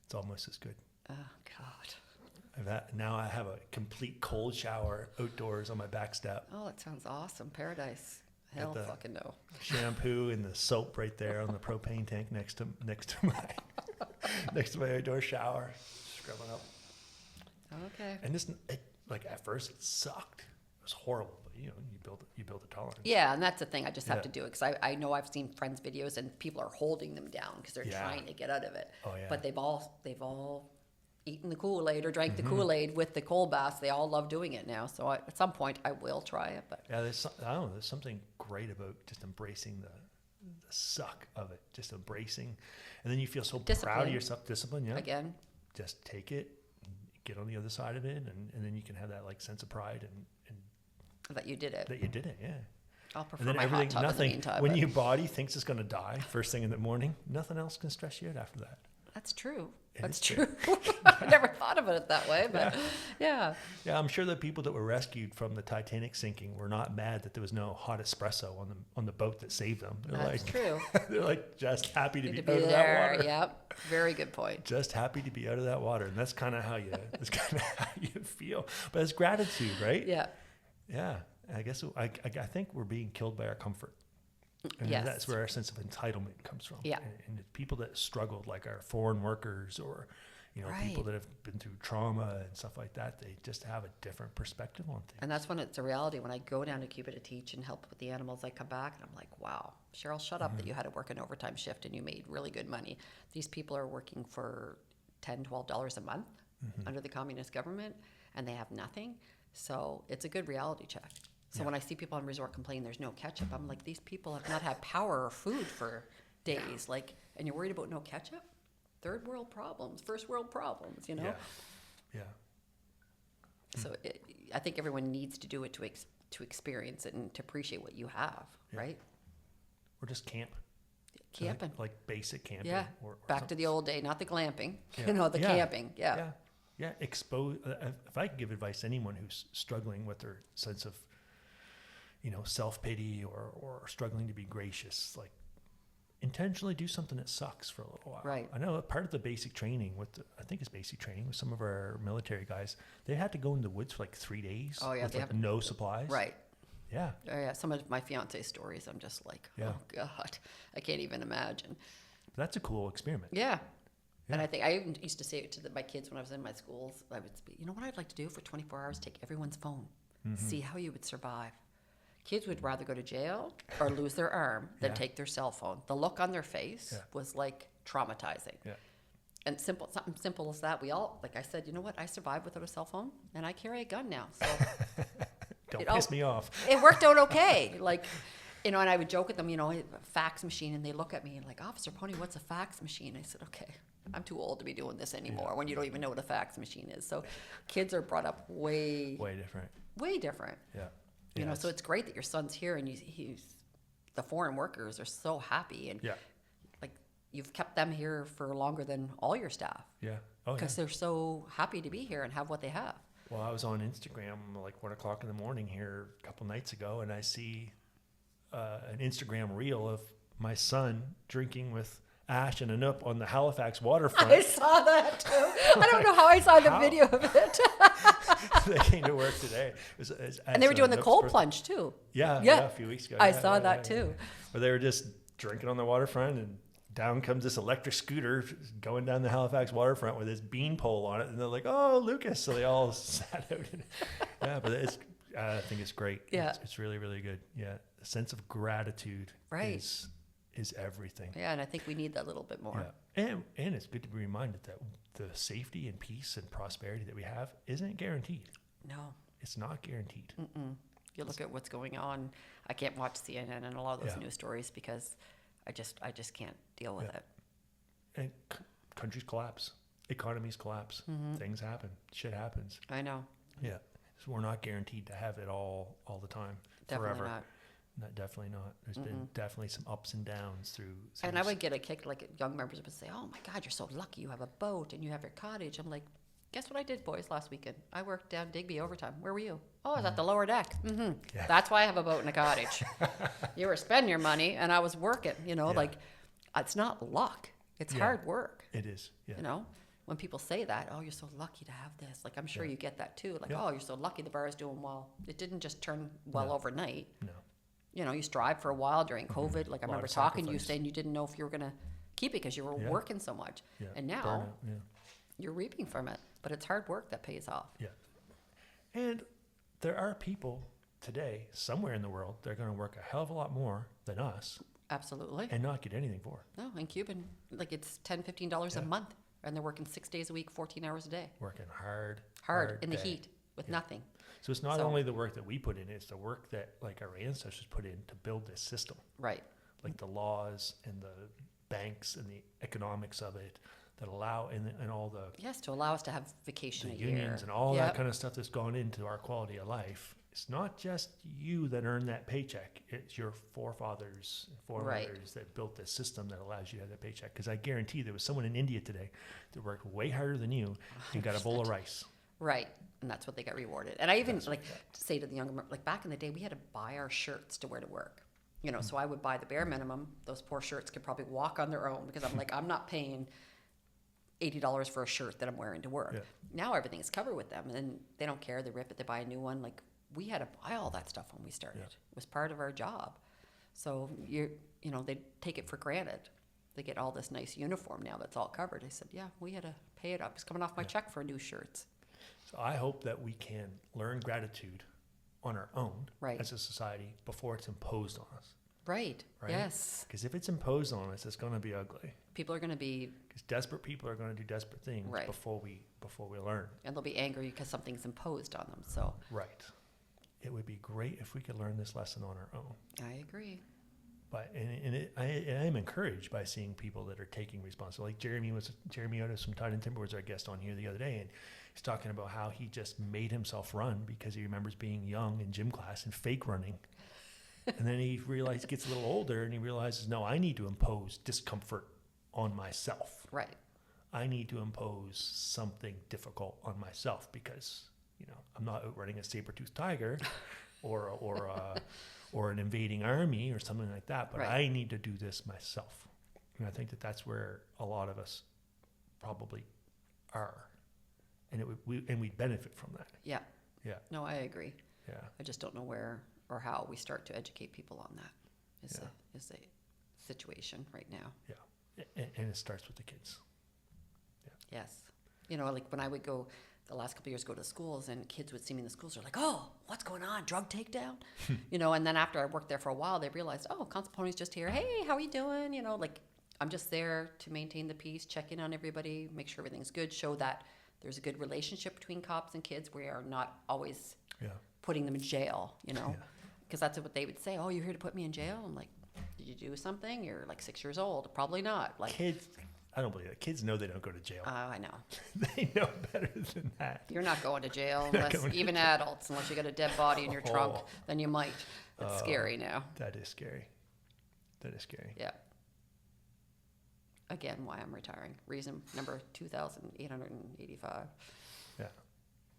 It's almost as good. oh, God. Now I have a complete cold shower outdoors on my back step. Oh, that sounds awesome. Paradise. Hell the- fucking no. Shampoo and the soap right there on the propane tank next to my next to my outdoor shower, scrubbing up. Okay. And like at first it sucked. It was horrible, but you build a tolerance. Yeah, and that's the thing. I just have Yeah. to do it because I know I've seen friends' videos and people are holding them down because they're Yeah. trying to get out of it. Oh, yeah. But they've all eaten the Kool-Aid or drank the Kool-Aid with the cold baths. They all love doing it now. So at some point I will try it. But Yeah, there's something great about just embracing the suck of it, just embracing, and then you feel so proud Discipline. of yourself. Discipline, yeah. again, Just take it, get on the other side of it, and then you can have that like sense of pride and that you did it. that you did it, yeah. I'll And prefer then my everything, hot tub in the nothing. meantime. When but your body thinks it's going to die first thing in the morning, nothing else can stress you out after that. That's true. It That's is true. I never thought of it that way, but yeah. Yeah, I'm sure the people that were rescued from the Titanic sinking were not mad that there was no hot espresso on the boat that saved them. They're That's like, true. they're like just happy to Need be to out be of that there. water. Yep. Very good point. Just happy to be out of that water, and that's kind of how you feel. But it's gratitude, right? Yeah. Yeah. I guess I think we're being killed by our comfort. And Yes. that's where our sense of entitlement comes from. Yeah. And the people that struggled, like our foreign workers or, people Right. that have been through trauma and stuff like that, they just have a different perspective on things. And that's when it's a reality. When I go down to Cuba to teach and help with the animals, I come back and I'm like, wow, Cheryl, shut up that you had to work an overtime shift and you made really good money. These people are working for $10, $12 a month under the communist government and they have nothing. So it's a good reality check. So when I see people on resort complain there's no ketchup, I'm like, these people have not had power or food for days. Like, and you're worried about no ketchup? Third world problems, first world problems, you know? Yeah. So I think everyone needs to do it to experience it and to appreciate what you have, Yeah. right? Or just camp. Camping. Like basic camping. Yeah. Or Back to something. the old day, not the glamping. Yeah. You know, the Yeah. camping. Yeah. Yeah. Expose. If I could give advice to anyone who's struggling with their sense of, self-pity or struggling to be gracious, like intentionally do something that sucks for a little while. Right. I know part of the basic training I think it's basic training with some of our military guys, they had to go in the woods for like 3 days. Oh, yeah, with they like have- no supplies. Right. Yeah. Oh, yeah. Some of my fiance's stories, I'm just like, Yeah. oh God, I can't even imagine. But that's a cool experiment. Yeah. And Yeah. I think I even used to say it to my kids when I was in my schools. I would say, you know what I'd like to do for 24 hours? Take everyone's phone, see how you would survive. Kids would rather go to jail or lose their arm than Yeah. take their cell phone. The look on their face Yeah. was like traumatizing. Yeah. And something simple as that. We all, like I said, you know what? I survived without a cell phone, and I carry a gun now. So Don't It all- piss me off. it worked out okay. Like, and I would joke with them, a fax machine, and they look at me and like, Officer Ponee, what's a fax machine? I said, okay, I'm too old to be doing this anymore when you don't even know what a fax machine is. So kids are brought up way different. different. Yeah. You know, so it's great that your son's here and the foreign workers are so happy and Yeah. like you've kept them here for longer than all your staff. Yeah. Oh, yeah. because they're so happy to be here and have what they have. Well, I was on Instagram like 1:00 in the morning here a couple nights ago, and I see an Instagram reel of my son drinking with Ash and Anup on the Halifax waterfront. I saw that too. I don't know how I saw the video of it. They came to work today. And they were doing the cold plunge too. Yeah, Yeah. a few weeks ago. I saw that too. Where they were just drinking on the waterfront, and down comes this electric scooter going down the Halifax waterfront with this bean pole on it, and they're like, "Oh, Lucas!" So they all sat out. Yeah, but I think it's great. Yeah, it's really, really good. Yeah, the sense of gratitude is everything. Yeah, and I think we need that a little bit more. Yeah. And it's good to be reminded that the safety and peace and prosperity that we have isn't guaranteed. No. It's not guaranteed. Mm-mm. You look at what's going on. I can't watch CNN and a lot of those news stories because I just can't deal with it. And countries collapse. Economies collapse. Mm-hmm. Things happen. Shit happens. I know. Yeah. So we're not guaranteed to have it all the time. Definitely forever. not. No, definitely not. There's been definitely some ups and downs through. And I would get a kick, like young members would say, "Oh my God, you're so lucky! You have a boat and you have your cottage." I'm like, "Guess what I did, boys, last weekend? I worked down Digby overtime. Where were you? Oh, I was at the lower deck. Mm-hmm. Yeah. That's why I have a boat and a cottage. You were spending your money, and I was working. Like it's not luck. It's hard work. It is. Yeah. When people say that, "Oh, you're so lucky to have this," like I'm sure you get that too. Like, "Oh, you're so lucky the bar is doing well." It didn't just turn well overnight. No. You strived for a while during COVID. Like I remember talking to you sacrifice. saying you didn't know if you were going to keep it because you were working so much. Yeah. And now Burnout, you're reaping from it. But it's hard work that pays off. Yeah. And there are people today, somewhere in the world, they're going to work a hell of a lot more than us. Absolutely. And not get anything for it. No, in Cuban, like it's $10, $15 a month. And they're working 6 days a week, 14 hours a day. Working hard in the day. heat with nothing. So it's not only the work that we put in, it's the work that like our ancestors put in to build this system. Right. Like the laws and the banks and the economics of it that allow and all the Yes, to allow us to have vacation a year. unions and all that kind of stuff that's gone into our quality of life. It's not just you that earn that paycheck. It's your forefathers and foremothers that built this system that allows you to have that paycheck. Because I guarantee there was someone in India today that worked way harder than you and got a bowl of rice. Right. And that's what they got rewarded. And I even say to the younger, like back in the day, we had to buy our shirts to wear to work. So I would buy the bare minimum. Those poor shirts could probably walk on their own because I'm like, I'm not paying $80 for a shirt that I'm wearing to work. Yeah. Now everything is covered with them and they don't care. They rip it, they buy a new one. Like we had to buy all that stuff when we started. Yeah. It was part of our job. So they take it for granted. They get all this nice uniform now that's all covered. I said, yeah, we had to pay it up. It's coming off my check for new shirts. So I hope that we can learn gratitude on our own as a society before it's imposed on us. Right. Yes. Because if it's imposed on us, it's going to be ugly. People are going to be... Because desperate people are going to do desperate things before we learn. And they'll be angry because something's imposed on them. So. Right. It would be great if we could learn this lesson on our own. I agree. But I am encouraged by seeing people that are taking responsibility. Like Jeremy Otis from Tide and Timber was our guest on here the other day, and he's talking about how he just made himself run because he remembers being young in gym class and fake running. And then he gets a little older and he realizes, no, I need to impose discomfort on myself. Right. I need to impose something difficult on myself because, I'm not outrunning a saber-toothed tiger or an invading army or something like that, but I need to do this myself. And I think that's where a lot of us probably are. And we'd benefit from that. Yeah. Yeah. No, I agree. Yeah. I just don't know where or how we start to educate people on that is a situation right now. Yeah. And it starts with the kids. Yeah. Yes. Like when I would go the last couple of years go to schools and kids would see me in the schools, they're like, oh, what's going on? Drug takedown? And then after I worked there for a while, they realized, oh, Council Ponee's just here. Hey, how are you doing? Like I'm just there to maintain the peace, check in on everybody, make sure everything's good, show that there's a good relationship between cops and kids. We are not always putting them in jail, because that's what they would say. Oh, you're here to put me in jail? I'm like, did you do something? You're like 6 years old. Probably not. Like kids, I don't believe it. Kids know they don't go to jail. I know. They know better than that. You're not going to jail unless even adults, unless you got a dead body in your trunk, then you might. It's scary now. That is scary. Yeah. again, why I'm retiring. Reason number 2,885. Yeah.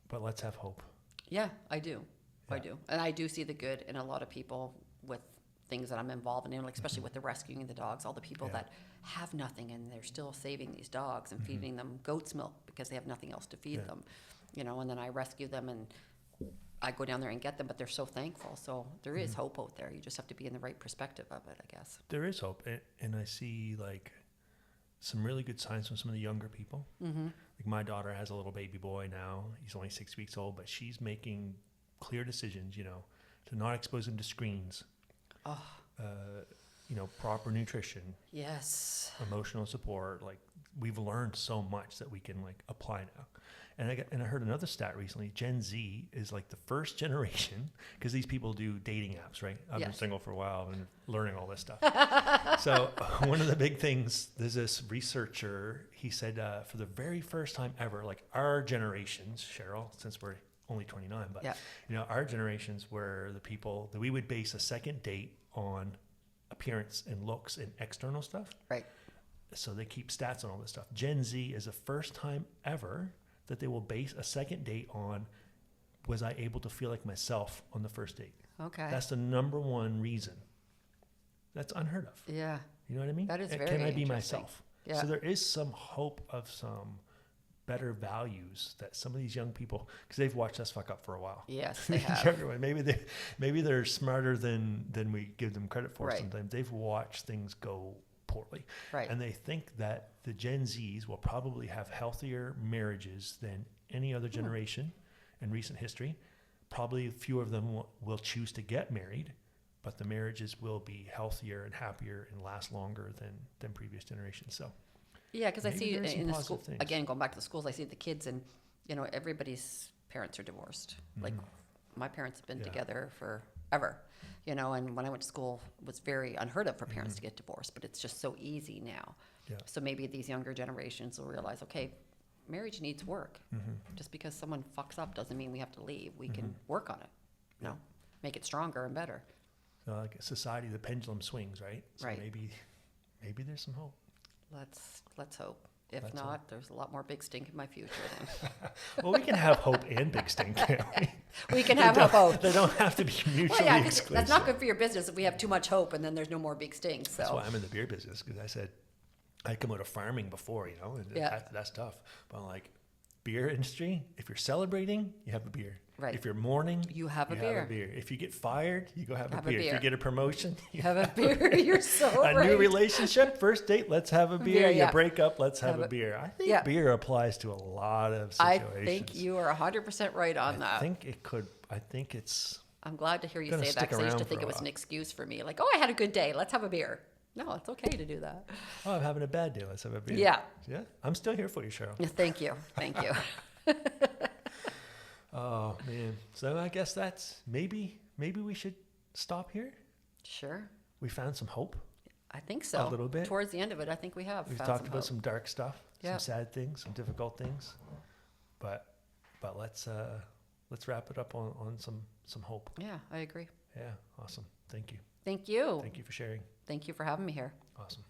But let's have hope. Yeah, I do. Yeah. I do. And I do see the good in a lot of people with things that I'm involved in, like especially with the rescuing the dogs, all the people that have nothing and they're still saving these dogs and feeding them goat's milk because they have nothing else to feed them, you know, and then I rescue them and I go down there and get them, but they're so thankful. So there is hope out there. You just have to be in the right perspective of it, I guess. There is hope. And I see like some really good signs from some of the younger people. Like my daughter has a little baby boy now. He's only 6 weeks old, but she's making clear decisions, you know, to not expose him to screens. You know, proper nutrition. Yes. Emotional support. Like we've learned so much that we can like apply now. And I heard another stat recently. Gen Z is like the first generation, because these people do dating apps, right? I've been single for a while and learning all this stuff. So one of the big things, there's this researcher, he said for the very first time ever, like our generations, Cheryl, since we're only 29, but you know, our generations were the people that we would base a second date on appearance and looks and external stuff. Right. So they keep stats on all this stuff. Gen Z is the first time ever that they will base a second date on, was I able to feel like myself on the first date? Okay. That's the number one reason. That's unheard of. Yeah. You know what I mean? That is very Can I be interesting. myself? Yeah. So there is some hope of some better values that some of these young people, because they've watched us fuck up for a while. Yes, they have. Younger one, maybe they're smarter than we give them credit for. Right. Sometimes they've watched things go poorly, Right. and they think that the Gen Zs will probably have healthier marriages than any other generation in recent history. Probably few of them will choose to get married, but the marriages will be healthier and happier and last longer than previous generations. So yeah, because I maybe see there are some in the positive school, things. again, going back to the schools, I see the kids and, you know, everybody's parents are divorced. Like my parents have been together forever, you know, and when I went to school, it was very unheard of for parents to get divorced, but it's just so easy now. Yeah. So maybe these younger generations will realize, okay, marriage needs work. Just because someone fucks up doesn't mean we have to leave. We can work on it, you know, make it stronger and better. So like a society, the pendulum swings, right? So Right. maybe there's some hope. Let's hope. If Let's not, hope. there's a lot more big stink in my future then. Well, we can have hope and big stink, can't we? We can have hope. They don't have to be mutually Well, yeah, 'cause exclusive. that's not good for your business if we have too much hope and then there's no more big stinks. So That's why I'm in the beer business, because I said I come out of farming before, you know, and that's tough. But I'm like, beer industry, if you're celebrating, you have a beer. Right. If you're mourning, You have a beer. If you get fired, you go have a Have a beer. If beer. you get a promotion, you have a beer. You're so a right. new relationship, first date, let's have a beer. Beer, You yeah. break up, let's have Have a a- beer. I think yeah. beer applies to a lot of I situations. think you are 100% right on I that. think it could. I think it's. I'm glad to hear you gonna say that stick because I used to around think for it a was an while. excuse for me. Like, oh, I had a good day. Let's have a beer. No, it's okay to do that. Oh, I'm having a bad day. Let's have a beer. Yeah. Yeah. I'm still here for you, Cheryl. Yeah, thank you. Thank you. Oh man. So I guess that's maybe we should stop here. Sure. We found some hope. I think so. A little bit. Towards the end of it, I think we have. We've found talked some about hope. some dark stuff, Yeah. some sad things, some difficult things. But let's wrap it up on some hope. Yeah, I agree. Yeah, awesome. Thank you. Thank you. Thank you for sharing. Thank you for having me here. Awesome.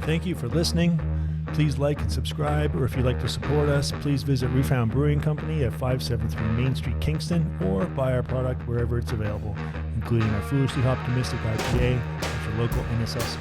Thank you for listening. Please like and subscribe, or if you'd like to support us, please visit Refound Brewing Company at 573 Main Street, Kingston, or buy our product wherever it's available, including our Foolishly Optimistic IPA at your local NSS